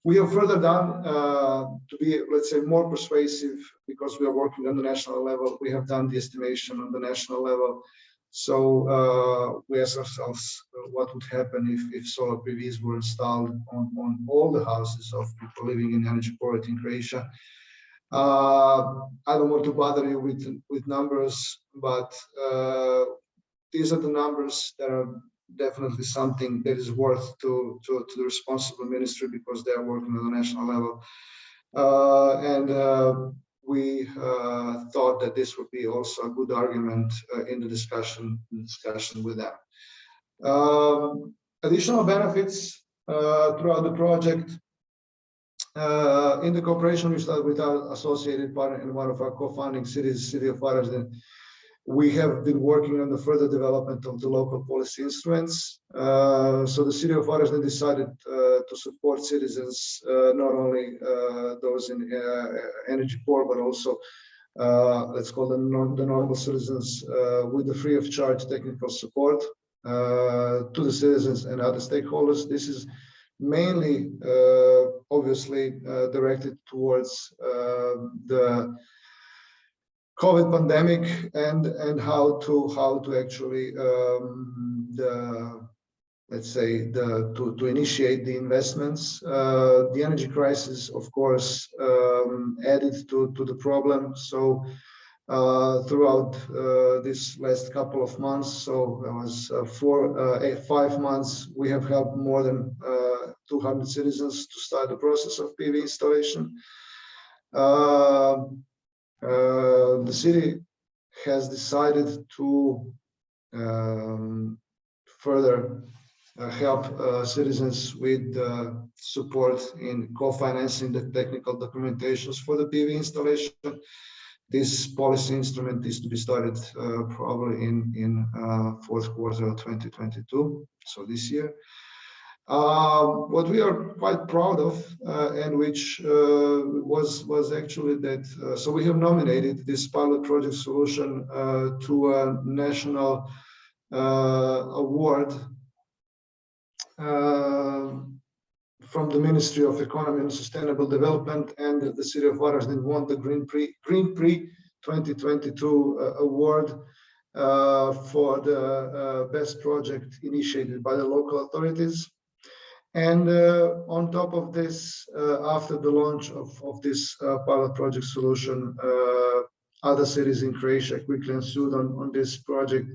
We have further done to be, let's say, more persuasive, because we are working on the national level. We have done the estimation on the national level. So we ask ourselves what would happen if solar PVs were installed on all the houses of people living in energy poverty in Croatia. I don't want to bother you with numbers, but these are the numbers that are definitely something that is worth to the responsible ministry, because they are working on the national level. We thought that this would be also a good argument in the discussion with them. Additional benefits throughout the project. In the cooperation with our associated partner and one of our co-founding cities, City of Varaždin, we have been working on the further development of the local policy instruments. So the City of Varaždin decided to support citizens, not only those in energy poor, but also let's call them the normal citizens, with the free of charge technical support to the citizens and other stakeholders. This is mainly, obviously, directed towards the COVID pandemic and how to actually let's say to initiate the investments. The energy crisis, of course, added to the problem. So throughout this last couple of months, so it was 5 months, we have helped more than 200 citizens to start the process of PV installation. The city has decided to further help citizens with support in co-financing the technical documentations for the PV installation. This policy instrument is to be started probably in fourth quarter of 2022, so this year. What we are quite proud of, and which was actually that, so we have nominated this pilot project solution to a national award from the Ministry of Economy and Sustainable Development, and the City of Varaždin won the Green Prix 2022 award for the best project initiated by the local authorities. And on top of this, after the launch of this pilot project solution, other cities in Croatia quickly ensued on this project.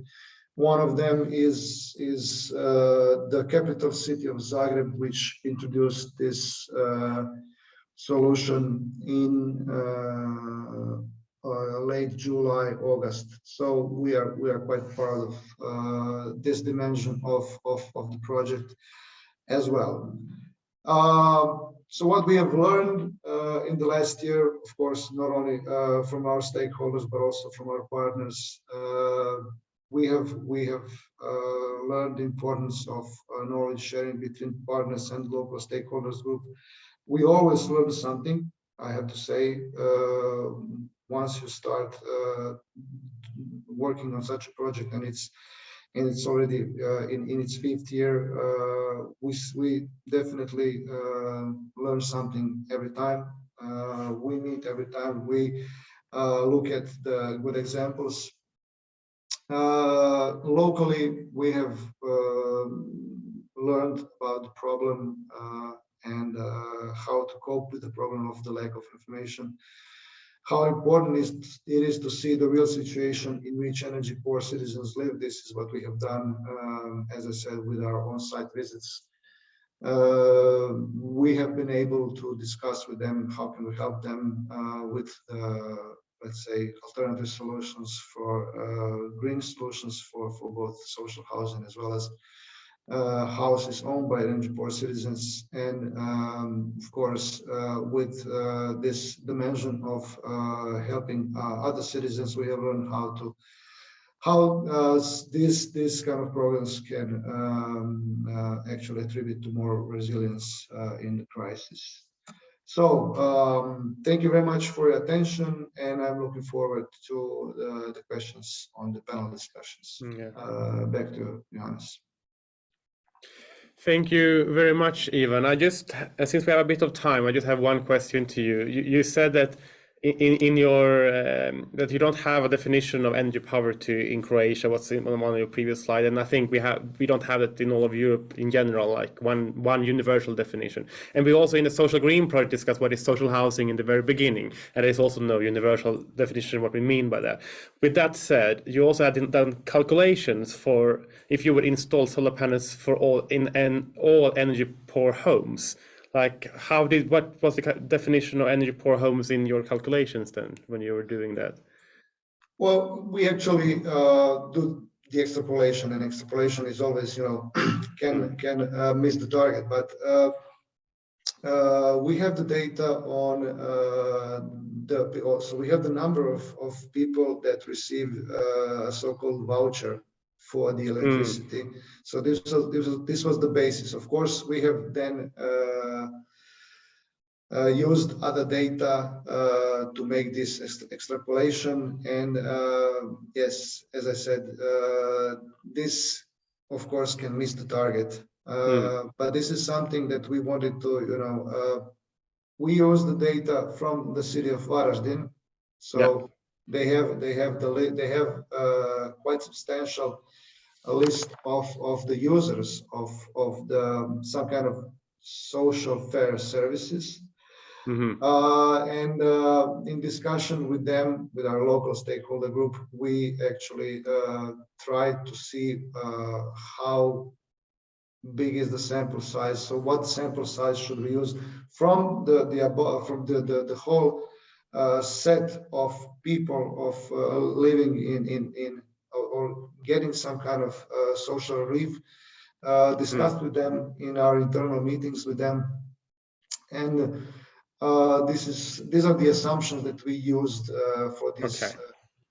One of them is the capital city of Zagreb, which introduced this solution in late July, August. So we are quite proud of this dimension of the project as well. So what we have learned in the last year, of course, not only from our stakeholders but also from our partners, we have learned the importance of knowledge sharing between partners and local stakeholders group. We always learn something, I have to say. Once you start working on such a project and it's already in its fifth year, we definitely learn something every time. We meet every time, we look at the good examples. Locally, we have learned about the problem and how to cope with the problem of the lack of information. How important it is to see the real situation in which energy poor citizens live. This is what we have done, as I said, with our on-site visits. We have been able to discuss with them how can we help them with, let's say, alternative solutions for green solutions for both social housing as well as houses owned by energy poor citizens, and of course with this dimension of helping other citizens, we have learned how these kind of programs can actually attribute to more resilience in the crisis. So thank you very much for your attention, and I'm looking forward to the questions on the panel discussions. Back to Johannes. Thank you very much, Ivan. I just, since we have a bit of time, I just have one question to you. You said that in your that you don't have a definition of energy poverty in Croatia. What's on one of your previous slide, and I think we don't have it in all of Europe in general, like one universal definition. And we also in the Social Green project discussed what is social housing in the very beginning, and there's also no universal definition of what we mean by that. With that said, you also had done calculations for if you would install solar panels for all energy poor homes. Like, what was the definition of energy poor homes in your calculations then when you were doing that? Well, we actually do the extrapolation, and extrapolation is always, can miss the target. But we have the data on so we have the number of people that receive a so-called voucher for the electricity. So this was the basis. Of course, we have then used other data to make this extrapolation, and yes, as I said, this of course can miss the target, but this is something that we wanted to, we use the data from the city of Varaždin, so they have quite substantial list of the users of the some kind of social fair services. And in discussion with them, with our local stakeholder group, we actually tried to see how big is the sample size. So what sample size should we use from the whole set of people of living in or getting some kind of social relief discussed with them in our internal meetings with them. And these are the assumptions that we used for this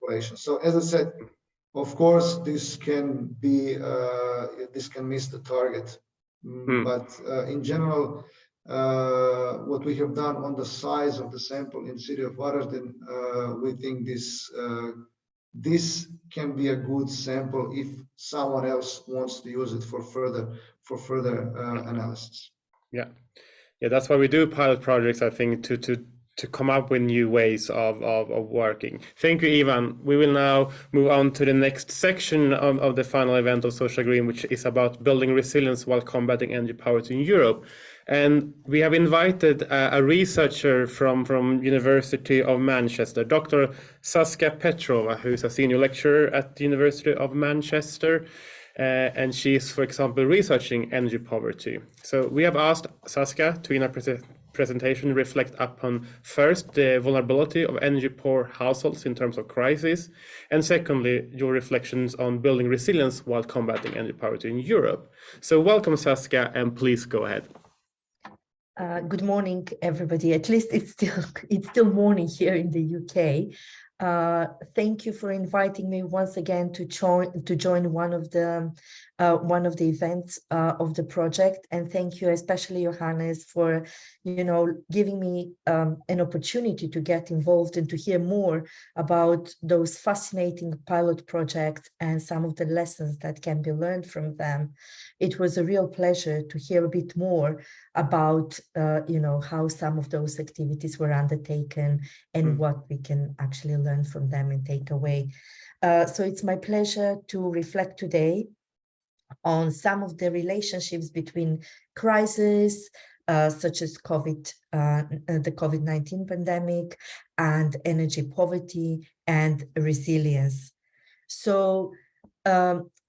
calculation. So as I said, of course, this can miss the target, but in general, what we have done on the size of the sample in city of Varaždin, we think this can be a good sample if someone else wants to use it for further analysis. Yeah, that's why we do pilot projects, I think, to come up with new ways of working. Thank you, Ivan. We will now move on to the next section of the final event of Social Green, which is about building resilience while combating energy poverty in Europe. And we have invited a researcher from University of Manchester, Dr. Saskia Petrova, who is a senior lecturer at the University of Manchester. And she is, for example, researching energy poverty. So we have asked Saskia to, in our presentation, reflect upon first the vulnerability of energy poor households in terms of crisis, and secondly your reflections on building resilience while combating energy poverty in Europe. So welcome, Saskia, and please go ahead. Good morning, everybody. At least it's still morning here in the UK. Thank you for inviting me once again to join one of the events of the project, and thank you especially Johannes for giving me an opportunity to get involved and to hear more about those fascinating pilot projects and some of the lessons that can be learned from them. It was a real pleasure to hear a bit more about how some of those activities were undertaken and what we can actually learn from them and take away. So it's my pleasure to reflect today on some of the relationships between crises such as the COVID-19 pandemic, and energy poverty and resilience. So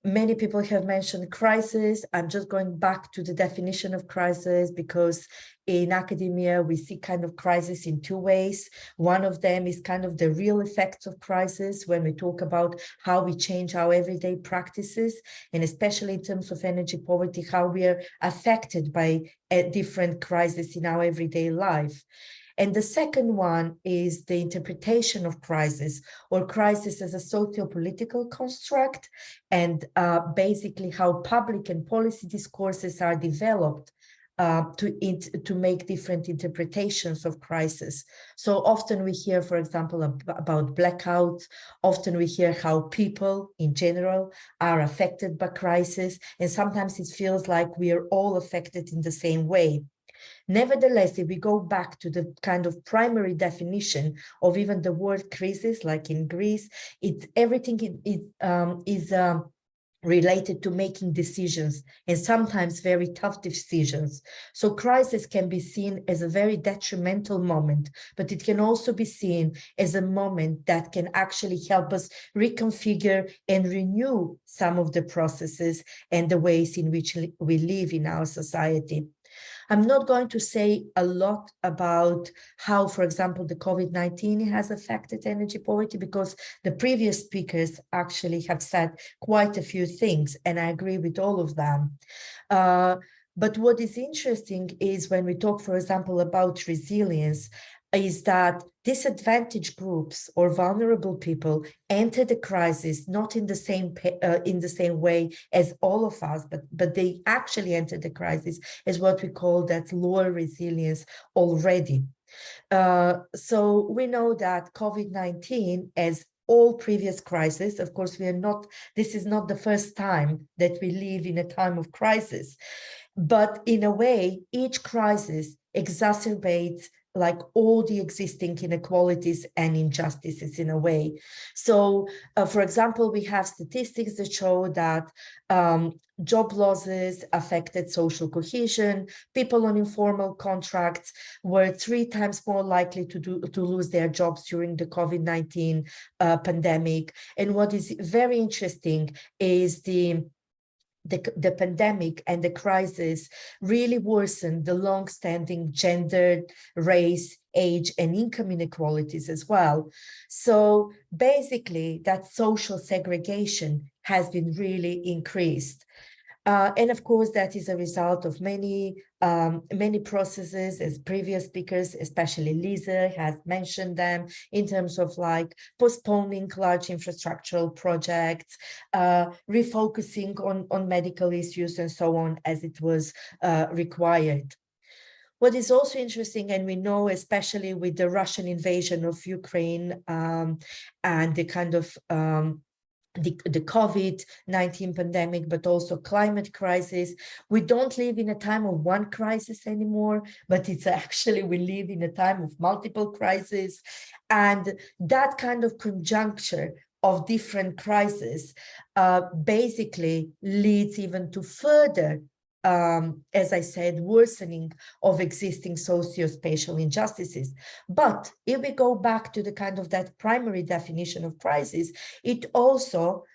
many people have mentioned crisis. I'm just going back to the definition of crisis, because in academia, we see kind of crisis in two ways. One of them is kind of the real effects of crisis when we talk about how we change our everyday practices, and especially in terms of energy poverty, how we are affected by different crises in our everyday life. And the second one is the interpretation of crisis, or crisis as a socio-political construct, and basically how public and policy discourses are developed to make different interpretations of crisis. So often we hear, for example, about blackouts. Often we hear how people in general are affected by crisis, and sometimes it feels like we are all affected in the same way. Nevertheless, if we go back to the kind of primary definition of even the word crisis, like in Greece, everything is related to making decisions, and sometimes very tough decisions. So crisis can be seen as a very detrimental moment, but it can also be seen as a moment that can actually help us reconfigure and renew some of the processes and the ways in which we live in our society. I'm not going to say a lot about how, for example, the COVID-19 has affected energy poverty, because the previous speakers actually have said quite a few things, and I agree with all of them. But what is interesting is when we talk, for example, about resilience, is that disadvantaged groups or vulnerable people enter the crisis not in the same way as all of us, but they actually enter the crisis as what we call that lower resilience already. So we know that COVID-19, as all previous crises, of course, this is not the first time that we live in a time of crisis, but in a way, each crisis exacerbates like all the existing inequalities and injustices in a way. So, for example, we have statistics that show that job losses affected social cohesion. People on informal contracts were 3 times more likely to lose their jobs during the COVID-19 pandemic. And what is very interesting is the pandemic and the crisis really worsened the long-standing gender, race, age, and income inequalities as well. So basically, that social segregation has been really increased. And of course, that is a result of many processes, as previous speakers, especially Lisa, has mentioned them, in terms of like postponing large infrastructural projects, refocusing on medical issues and so on, as it was required. What is also interesting, and we know especially with the Russian invasion of Ukraine and the kind of the COVID-19 pandemic, but also climate crisis. We don't live in a time of one crisis anymore, but it's actually, we live in a time of multiple crises. And that kind of conjuncture of different crises basically leads even to further as I said, worsening of existing socio-spatial injustices. But if we go back to the kind of that primary definition of crisis, it also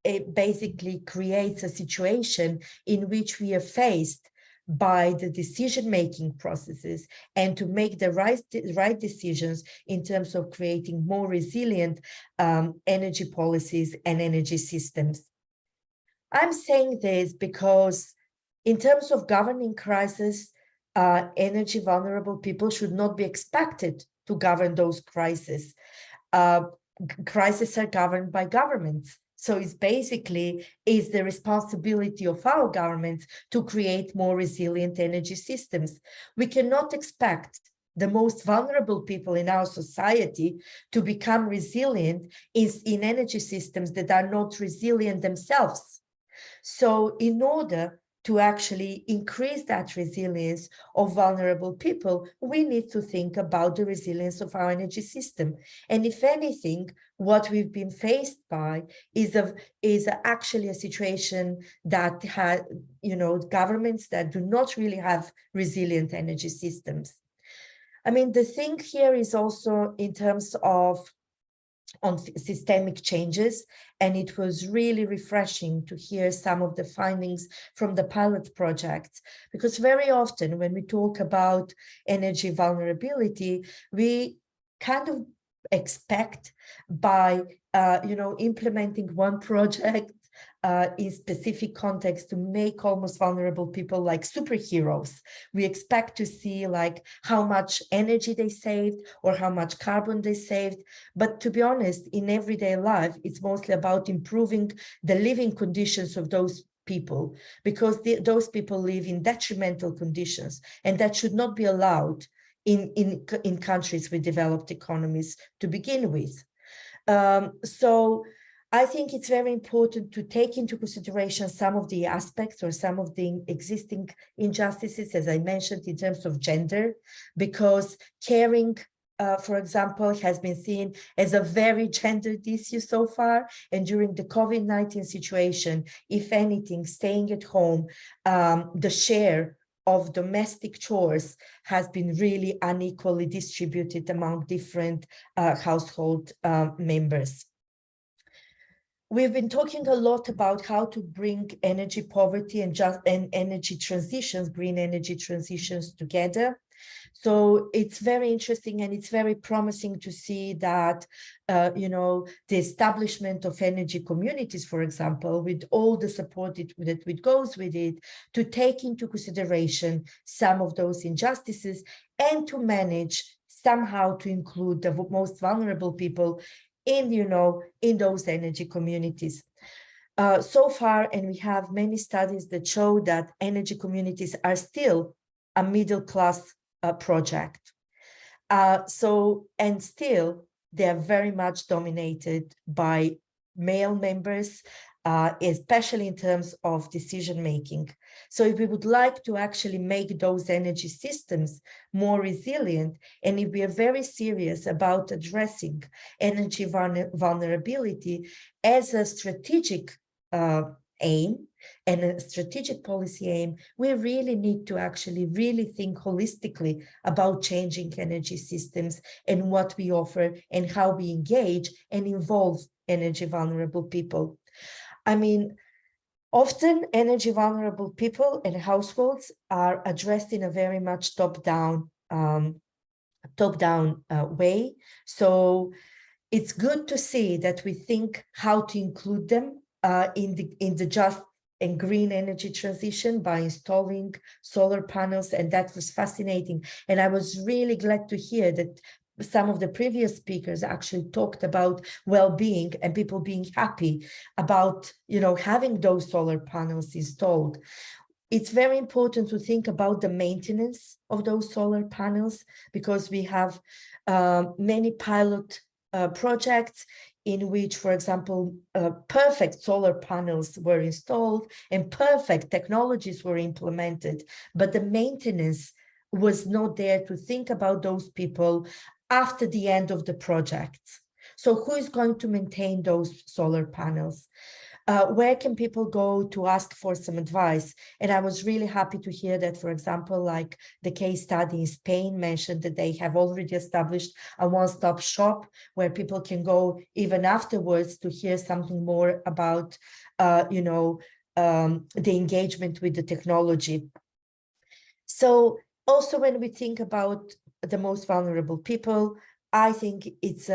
it basically creates a situation in which we are faced by the decision-making processes and to make the right decisions in terms of creating more resilient energy policies and energy systems. I'm saying this because in terms of governing crisis, energy vulnerable people should not be expected to govern those crises. Crises are governed by governments. So it's basically is the responsibility of our governments to create more resilient energy systems. We cannot expect the most vulnerable people in our society to become resilient in energy systems that are not resilient themselves. So in order to actually increase that resilience of vulnerable people, we need to think about the resilience of our energy system. And if anything, what we've been faced by is actually a situation that had, governments that do not really have resilient energy systems. I mean, the thing here is also in terms of on systemic changes, and it was really refreshing to hear some of the findings from the pilot project, because very often when we talk about energy vulnerability, we kind of expect by implementing one project in specific context to make almost vulnerable people like superheroes. We expect to see like how much energy they saved or how much carbon they saved. But to be honest, in everyday life, it's mostly about improving the living conditions of those people, because those people live in detrimental conditions, and that should not be allowed in countries with developed economies to begin with. So I think it's very important to take into consideration some of the aspects or some of the existing injustices, as I mentioned, in terms of gender, because caring, for example, has been seen as a very gendered issue so far. And during the COVID-19 situation, if anything, staying at home, the share of domestic chores has been really unequally distributed among different household members. We've been talking a lot about how to bring energy poverty and energy transitions, green energy transitions together. So it's very interesting and it's very promising to see that, the establishment of energy communities, for example, with all the support that goes with it, to take into consideration some of those injustices and to manage somehow to include the most vulnerable people in those energy communities. So far, and we have many studies that show that energy communities are still a middle class project. And still, they are very much dominated by male members, especially in terms of decision making. So if we would like to actually make those energy systems more resilient, and if we are very serious about addressing energy vulnerability as a strategic aim and a strategic policy aim, we really need to actually really think holistically about changing energy systems and what we offer and how we engage and involve energy vulnerable people. I mean, often energy vulnerable people and households are addressed in a very much top-down way. So it's good to see that we think how to include them in the just and green energy transition by installing solar panels, and that was fascinating. And I was really glad to hear that some of the previous speakers actually talked about well-being and people being happy about, having those solar panels installed. It's very important to think about the maintenance of those solar panels, because we have many pilot projects in which, for example, perfect solar panels were installed and perfect technologies were implemented, but the maintenance was not there to think about those people after the end of the project. So who is going to maintain those solar panels? Where can people go to ask for some advice? And I was really happy to hear that, for example, like the case study in Spain mentioned that they have already established a one-stop shop where people can go even afterwards to hear something more about, the engagement with the technology. So also when we think about the most vulnerable people, I think it's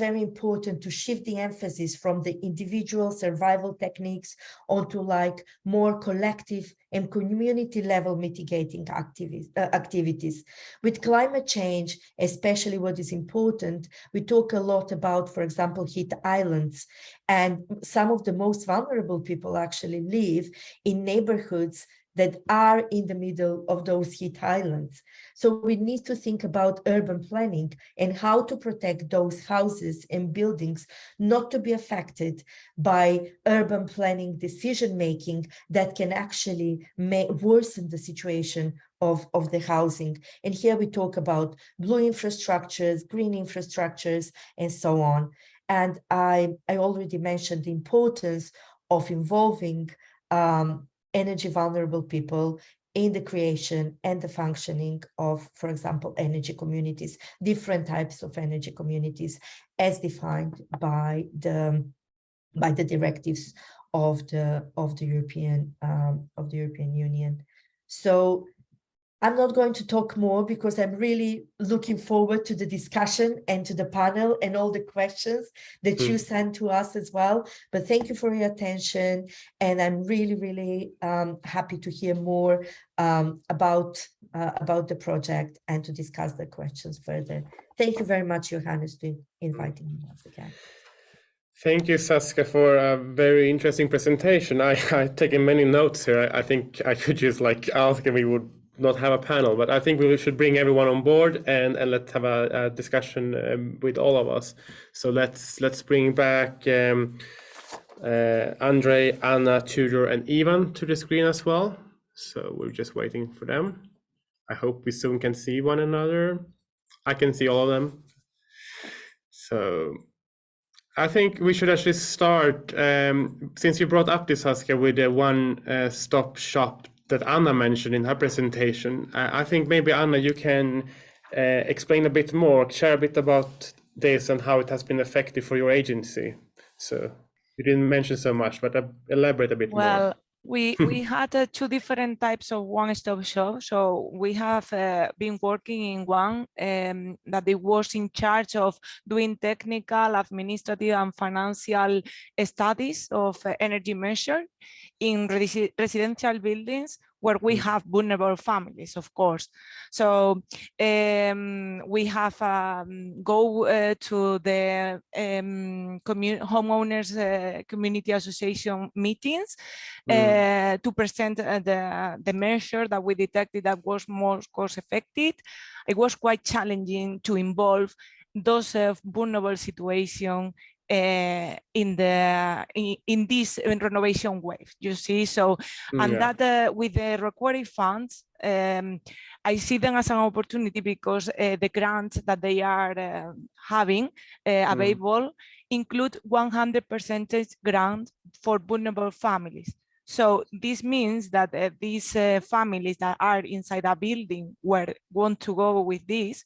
very important to shift the emphasis from the individual survival techniques onto like more collective and community level mitigating activities. With climate change, especially what is important, we talk a lot about, for example, heat islands, and some of the most vulnerable people actually live in neighborhoods that are in the middle of those heat islands. So we need to think about urban planning and how to protect those houses and buildings not to be affected by urban planning decision-making that can actually worsen the situation of the housing. And here we talk about blue infrastructures, green infrastructures, and so on. And I already mentioned the importance of involving energy vulnerable people in the creation and the functioning of, for example, energy communities, different types of energy communities as defined by the directives of the European Union. So I'm not going to talk more because I'm really looking forward to the discussion and to the panel and all the questions that you sent to us as well. But thank you for your attention. And I'm really, really happy to hear more about the project and to discuss the questions further. Thank you very much, Johannes, for inviting me once again. Thank you, Saskia, for a very interesting presentation. I've taken many notes here. I think I could just ask and we would not have a panel, but I think we should bring everyone on board and let's have a discussion with all of us. So let's bring back Andre, Anna, Tudor, and Ivan to the screen as well. So we're just waiting for them. I hope we soon can see one another. I can see all of them. So I think we should actually start, since you brought up this, Saskia, with the one-stop shop that Anna mentioned in her presentation. I think maybe, Anna, you can explain a bit more, share a bit about this and how it has been effective for your agency. So you didn't mention so much, but elaborate a bit more. Well, we had two different types of one-stop shop. So we have been working in one that it was in charge of doing technical, administrative, and financial studies of energy measure in residential buildings where we have vulnerable families, of course. So we have go to the homeowners community association meetings to present the measure that we detected that was more cost effective. It was quite challenging to involve those vulnerable situations in this renovation wave, you see. So and that with the required funds, I see them as an opportunity because the grants that they are having available include 100% grant for vulnerable families. So this means that these families that are inside a building where want to go with this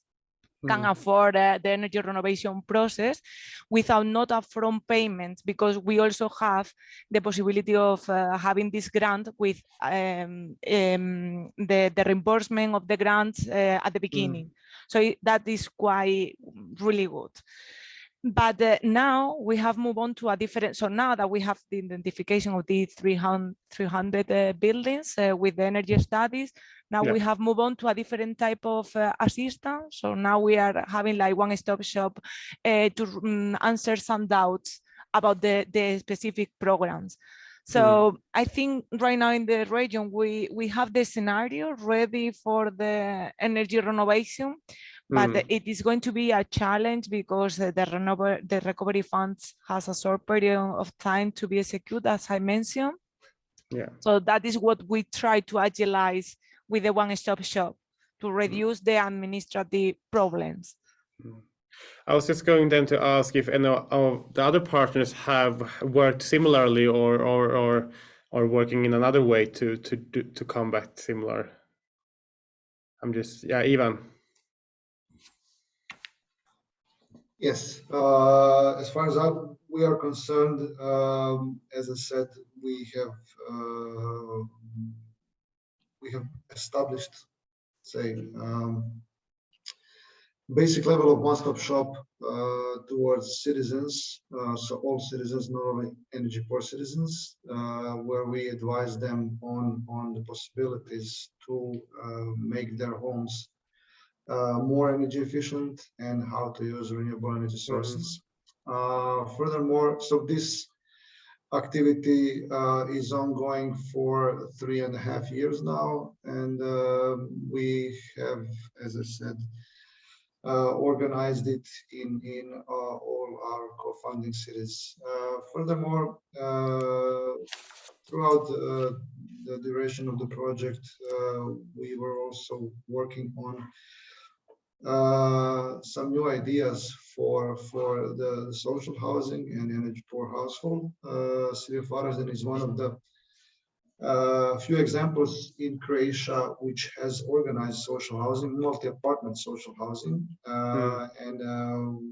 can afford the energy renovation process without not upfront payments, because we also have the possibility of having this grant with the reimbursement of the grants at the beginning. So that is quite really good. But now we have moved on to a different, so now that we have the identification of the 300 buildings with the energy studies, now we have moved on to a different type of assistance. So now we are having like one-stop shop to answer some doubts about the specific programs. So I think right now in the region, we have the scenario ready for the energy renovation, but it is going to be a challenge because the recovery funds has a short period of time to be executed, as I mentioned. Yeah. So that is what we try to agilize with the one-stop shop to reduce the administrative problems. I was just going then to ask if any of the other partners have worked similarly or working in another way to combat similar. I'm just, Ivan. Yes, as far as we are concerned, as I said, we have established, say, basic level of one-stop shop towards citizens, so all citizens, not only energy poor citizens, where we advise them on the possibilities to make their homes more energy efficient and how to use renewable energy sources. Furthermore, so this activity is ongoing for 3.5 years now, and we have, as I said, organized it in all our co-funding cities. Furthermore, throughout the duration of the project, we were also working on some new ideas for the social housing and energy poor household. City of Varaždin is one of the few examples in Croatia which has organized social housing, multi-apartment social housing, and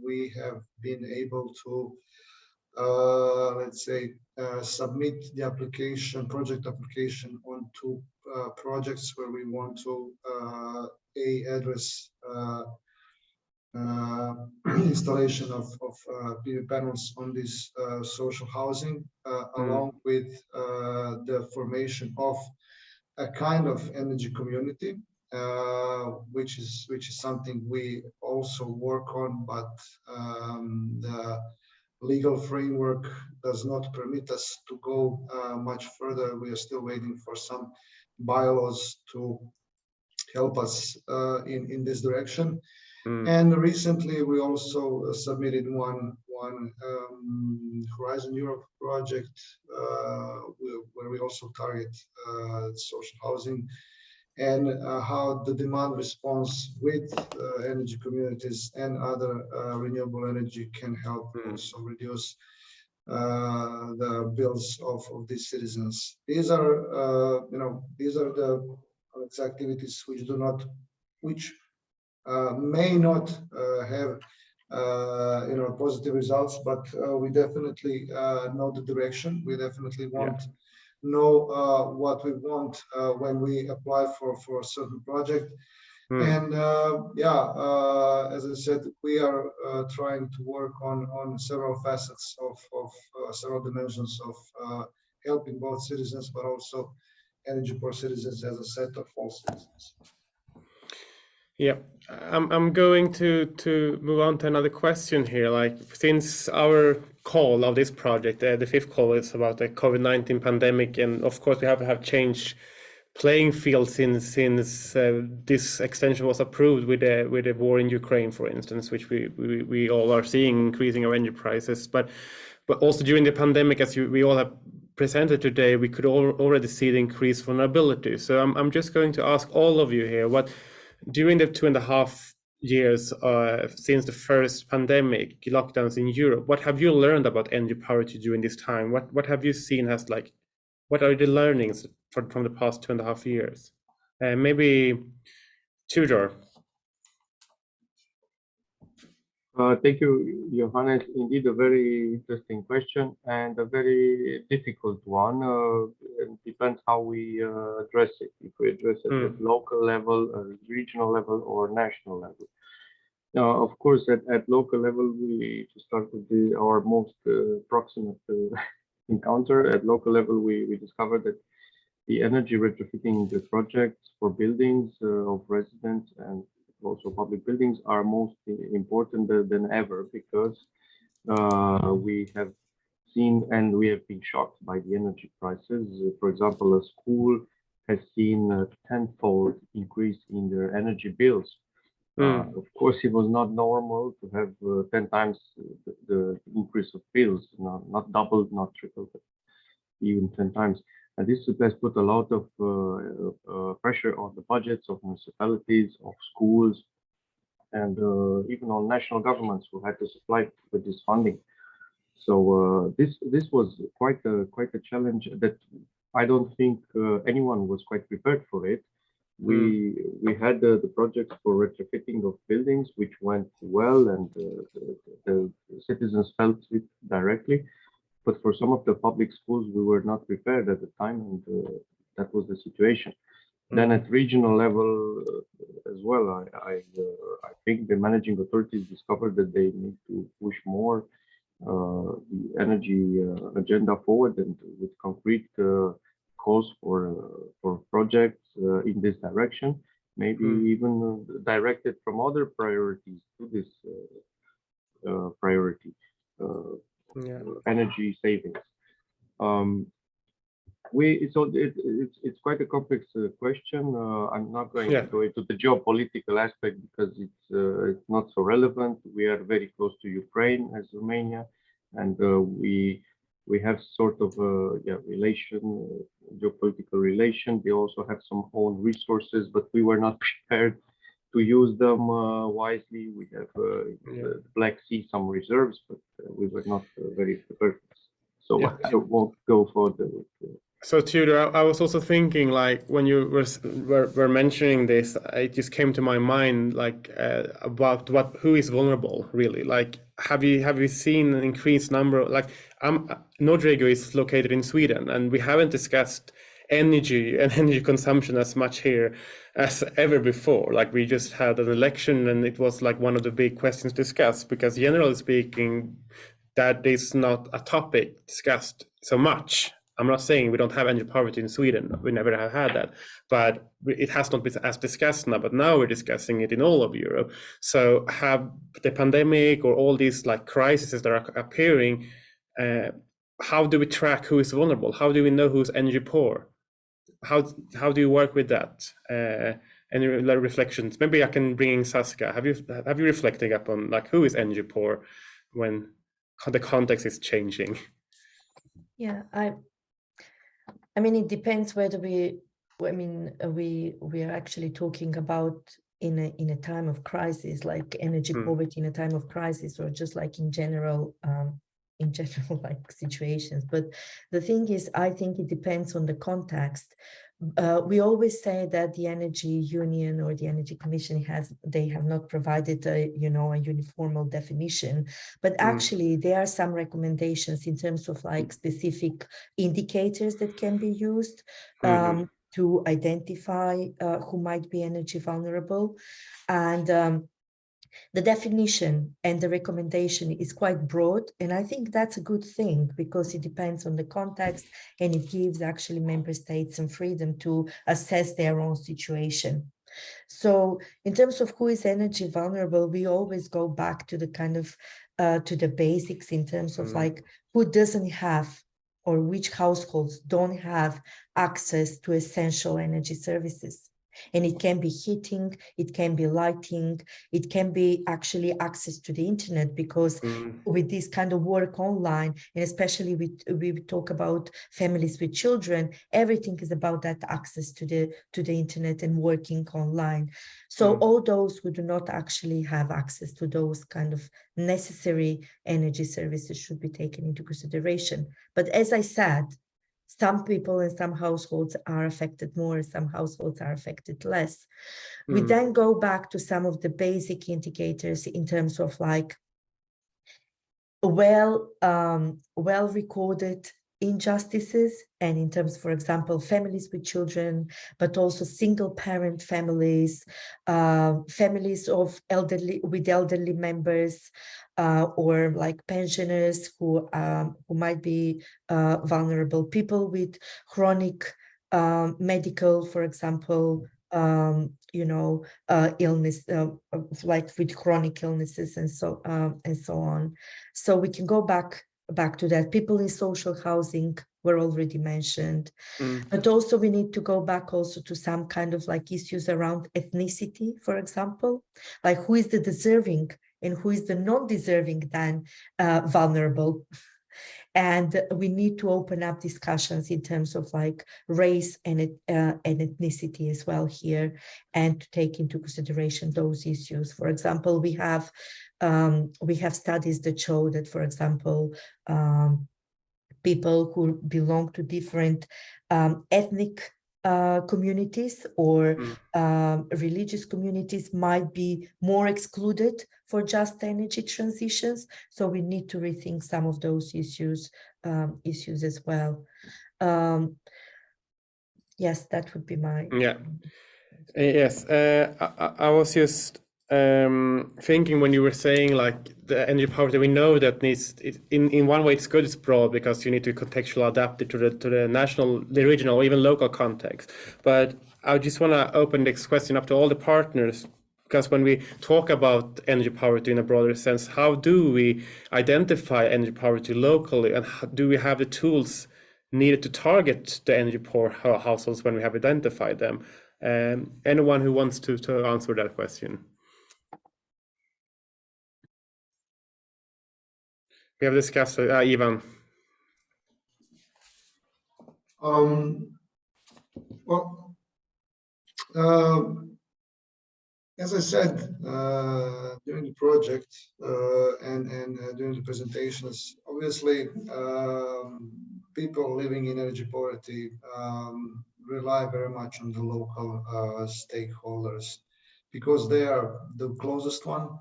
we have been able to, let's say, submit the project application on two projects where we want to address installation of PV panels on this social housing, along with the formation of a kind of energy community, which is something we also work on, but the legal framework does not permit us to go much further. We are still waiting for some bylaws to help us in this direction. And recently we also submitted one Horizon Europe project where we also target social housing and how the demand response with energy communities and other renewable energy can help also reduce the bills of these citizens. These are the activities which may not have positive results, but we definitely know the direction. We definitely know what we want when we apply for a certain project. And as I said, we are trying to work on several facets of several dimensions of helping both citizens, but also energy poor citizens as a set of all citizens. Yeah, I'm going to move on to another question here. Like, since our call of this project, the fifth call is about the COVID-19 pandemic, and of course we have changed playing field since this extension was approved with the war in Ukraine, for instance, which we all are seeing increasing our energy prices. But also during the pandemic, as we all have presented today, we could already see the increased vulnerability. So I'm just going to ask all of you here, during the 2.5 years since the first pandemic lockdowns in Europe, what have you learned about energy poverty during this time? What have you seen as what are the learnings from the past 2.5 years? Maybe Tudor. Thank you, Johannes. Indeed, a very interesting question and a very difficult one. It depends how we address it. If we address it at local level, regional level, or national level. Of course, at local level, to start with our most proximate encounter, at local level, we discovered that the energy retrofitting projects for buildings of residents and also public buildings are most important than ever, because we have seen and we have been shocked by the energy prices. For example, a school has seen a tenfold increase in their energy bills. Of course, it was not normal to have 10 times the increase of bills, not doubled, not tripled, but even 10 times. And this has put a lot of pressure on the budgets of municipalities, of schools, and even on national governments who had to supply with this funding. So this was quite a challenge that I don't think anyone was quite prepared for it. We had the projects for retrofitting of buildings, which went well, and the citizens felt it directly. But for some of the public schools, we were not prepared at the time, and that was the situation. Then at regional level as well, I think the managing authorities discovered that they need to push more the energy agenda forward, and with concrete calls for projects in this direction, maybe even directed from other priorities to this priority, energy savings. It's quite a complex question. I'm not going to go into the geopolitical aspect because it's not so relevant. We are very close to Ukraine as Romania, and we have sort of a geopolitical relation. They also have some own resources, but we were not prepared to use them wisely. We have the Black Sea, some reserves, but we were not very prepared. So I won't go further with So Tudor, I was also thinking, like, when you were mentioning this, it just came to my mind, like, about who is vulnerable, really. Like, have you seen an increased number? Like, Nordregio is located in Sweden, and we haven't discussed energy and energy consumption as much here as ever before. Like, we just had an election, and it was like one of the big questions discussed, because generally speaking, that is not a topic discussed so much. I'm not saying we don't have energy poverty in Sweden. We never have had that, but it has not been as discussed now. But now we're discussing it in all of Europe. So have the pandemic or all these like crises that are appearing, how do we track who is vulnerable? How do we know who's energy poor? How do you work with that? Any reflections? Maybe I can bring in Saskia. Have you reflected upon like who is energy poor when the context is changing? Yeah, I mean, it depends whether we are actually talking about in a time of crisis, like energy poverty in a time of crisis, or just like in general like situations. But the thing is, I think it depends on the context. We always say that the Energy Union or the Energy Commission they have not provided a uniform definition, but actually there are some recommendations in terms of like specific indicators that can be used to identify who might be energy vulnerable. And the definition and the recommendation is quite broad, and I think that's a good thing because it depends on the context, and it gives actually member states some freedom to assess their own situation. So in terms of who is energy vulnerable, we always go back to the kind of to the basics in terms of like who doesn't have, or which households don't have access to essential energy services. And it can be heating, it can be lighting, it can be actually access to the internet, because with this kind of work online, and especially we talk about families with children, everything is about that access to the internet and working online. So all those who do not actually have access to those kind of necessary energy services should be taken into consideration. But as I said, some people and some households are affected more, some households are affected less. We then go back to some of the basic indicators in terms of like well recorded injustices, and in terms, for example, families with children, but also single parent families, families of elderly members, or like pensioners who might be vulnerable, people with chronic medical, for example, illness, like with chronic illnesses and so on. So we can go back to that. People in social housing were already mentioned, but also we need to go back also to some kind of like issues around ethnicity, for example, like who is the deserving and who is the non-deserving then vulnerable. And we need to open up discussions in terms of like race and ethnicity as well here, and to take into consideration those issues. For example, we have studies that show that, for example, people who belong to different ethnic communities or religious communities might be more excluded for just energy transitions. So we need to rethink some of those issues as well. Yes, that would be my. Yeah. Yes. I was just thinking when you were saying like the energy poverty, we know that in one way it's good, it's broad, because you need to contextually adapt it to the national, the regional, even local context. But I just want to open this question up to all the partners, because when we talk about energy poverty in a broader sense, how do we identify energy poverty locally, and do we have the tools needed to target the energy poor households when we have identified them? Anyone who wants to answer that question? We have discussed Ivan. Well, as I said during the project and during the presentations, obviously people living in energy poverty rely very much on the local stakeholders, because they are the closest one.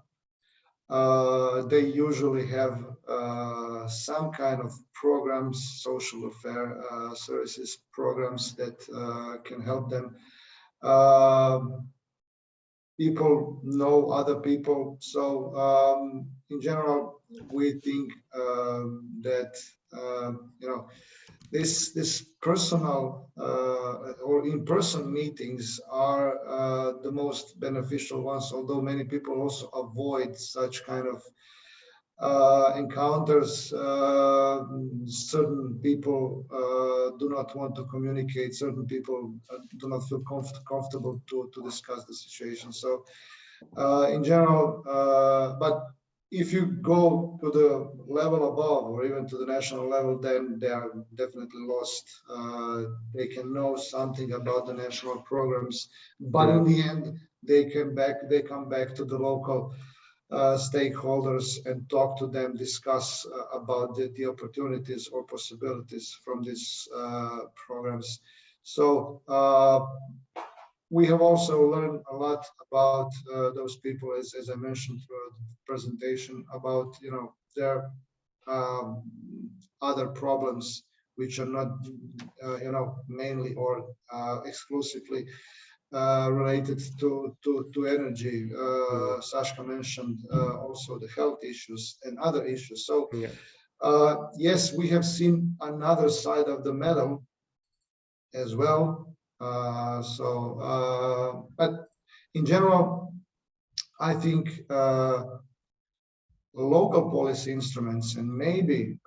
They usually have some kind of programs, social affair services programs that can help them. People know other people, so in general, we think that this personal or in-person meetings are the most beneficial ones, although many people also avoid such kind of encounters. Certain people do not want to communicate, certain people do not feel comfortable to discuss the situation. So in general, but if you go to the level above or even to the national level, then they are definitely lost. They can know something about the national programs, but in the end, they come back to the local stakeholders and talk to them, discuss about the opportunities or possibilities from these programs. So we have also learned a lot about those people, as I mentioned throughout the presentation, about their other problems, which are not mainly or exclusively related to energy. Sashka mentioned also the health issues and other issues. So yes, we have seen another side of the medal as well. But in general, I think local policy instruments and maybe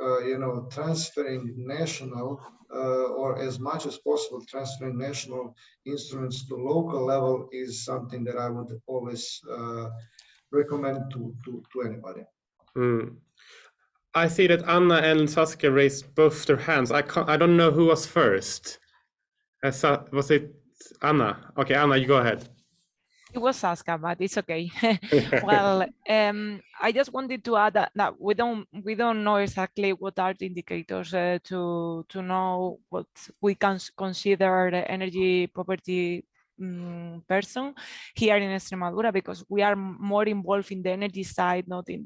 transferring national or as much as possible transferring national instruments to local level is something that I would always recommend to anybody. I see that Anna and Saskia raised both their hands. I don't know who was first. Was it Anna? Okay, Anna, you go ahead. It was Saskia, but it's okay. Well, I just wanted to add that we don't know exactly what are the indicators to know what we can consider the energy poverty person here in Extremadura, because we are more involved in the energy side, not in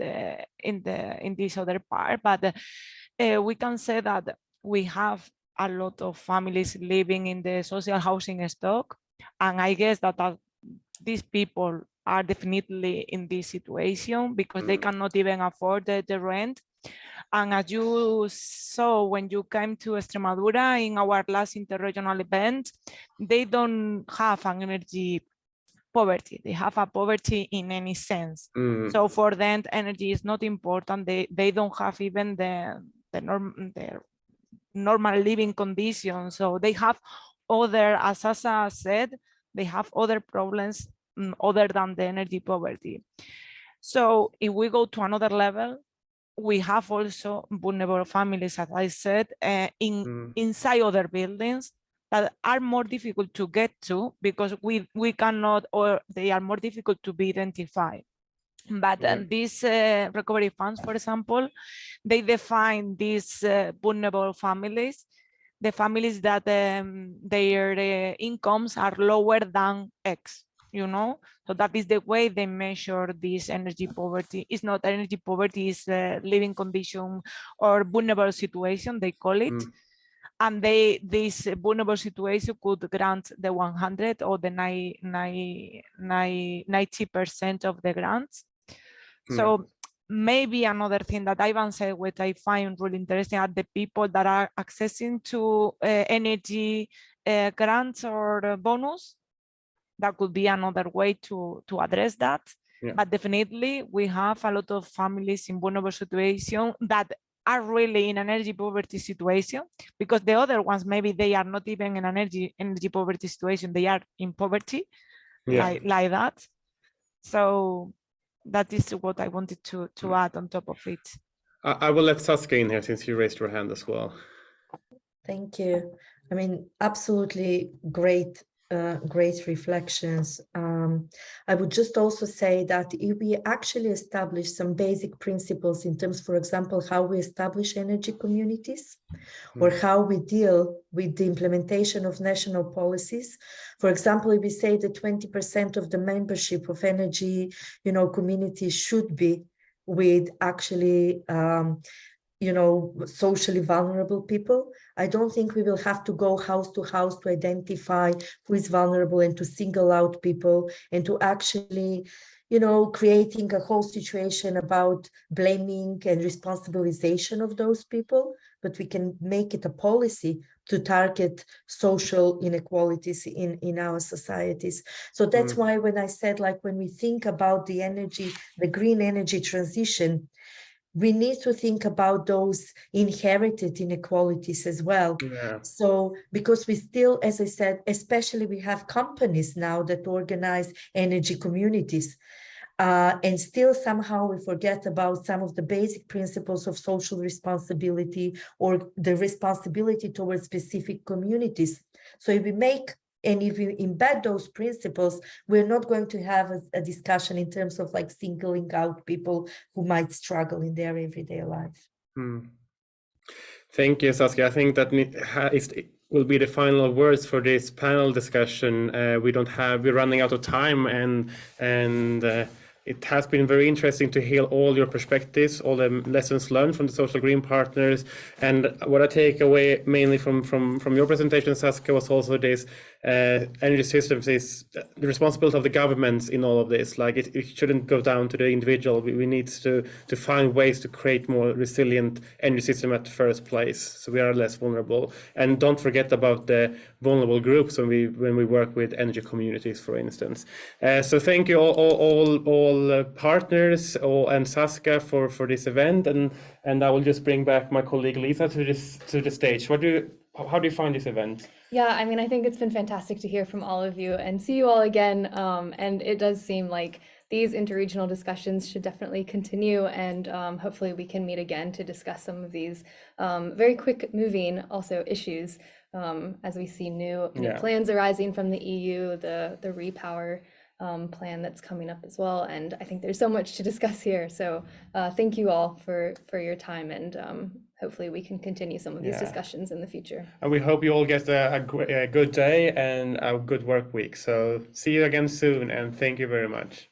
this other part. But we can say that we have a lot of families living in the social housing stock. And I guess that these people are definitely in this situation because they cannot even afford the rent. And as you saw when you came to Extremadura in our last interregional event, they don't have an energy poverty. They have a poverty in any sense. So for them, energy is not important. They don't have even the normal living conditions. So they have other, as Asa said, they have other problems other than the energy poverty. So if we go to another level, we have also vulnerable families, as I said, inside other buildings that are more difficult to get to because we cannot, or they are more difficult to be identified. But these recovery funds, for example, they define these vulnerable families, the families that their incomes are lower than X, you know? So that is the way they measure this energy poverty. It's not energy poverty, it's living condition or vulnerable situation, they call it. And this vulnerable situation could grant the 100 or the 90% of the grants. So maybe another thing that Ivan said, which I find really interesting, are the people that are accessing to energy grants or bonus. That could be another way to address that. But definitely we have a lot of families in vulnerable situation that are really in an energy poverty situation, because the other ones, maybe they are not even in an energy poverty situation, they are in poverty, like that. So that is what I wanted to add on top of it. I will let Saskia in here since you raised your hand as well. Thank you. I mean, absolutely great, great reflections. I would just also say that if we actually establish some basic principles in terms, for example, how we establish energy communities, or how we deal with the implementation of national policies. For example, if we say that 20% of the membership of energy, communities should be with actually, socially vulnerable people, I don't think we will have to go house to house to identify who is vulnerable and to single out people and to actually, creating a whole situation about blaming and responsibilization of those people, but we can make it a policy to target social inequalities in our societies. So that's why when I said, like, when we think about the green energy transition, we need to think about those inherited inequalities as well. So because we still, as I said, especially we have companies now that organize energy communities, and still somehow we forget about some of the basic principles of social responsibility or the responsibility towards specific communities. So if we embed those principles, we're not going to have a discussion in terms of like singling out people who might struggle in their everyday life. Thank you, Saskia. I think that will be the final words for this panel discussion. We're running out of time, and it has been very interesting to hear all your perspectives, all the lessons learned from the Social Green partners. And what I take away mainly from your presentation, Saskia, was also this energy systems is the responsibility of the governments in all of this. Like it shouldn't go down to the individual. We need to find ways to create more resilient energy system at the first place, so we are less vulnerable. And don't forget about the vulnerable groups when we work with energy communities, for instance. So thank you all partners and Saskia for this event, and I will just bring back my colleague Lisa to the stage. How do you find this event? Yeah, I mean, I think it's been fantastic to hear from all of you and see you all again. And it does seem like these interregional discussions should definitely continue, and hopefully we can meet again to discuss some of these very quick moving also issues as we see new plans arising from the EU, the repower plan that's coming up as well. And I think there's so much to discuss here. So thank you all for your time, and hopefully we can continue some of these discussions in the future. And we hope you all get a good day and a good work week. So see you again soon, and thank you very much.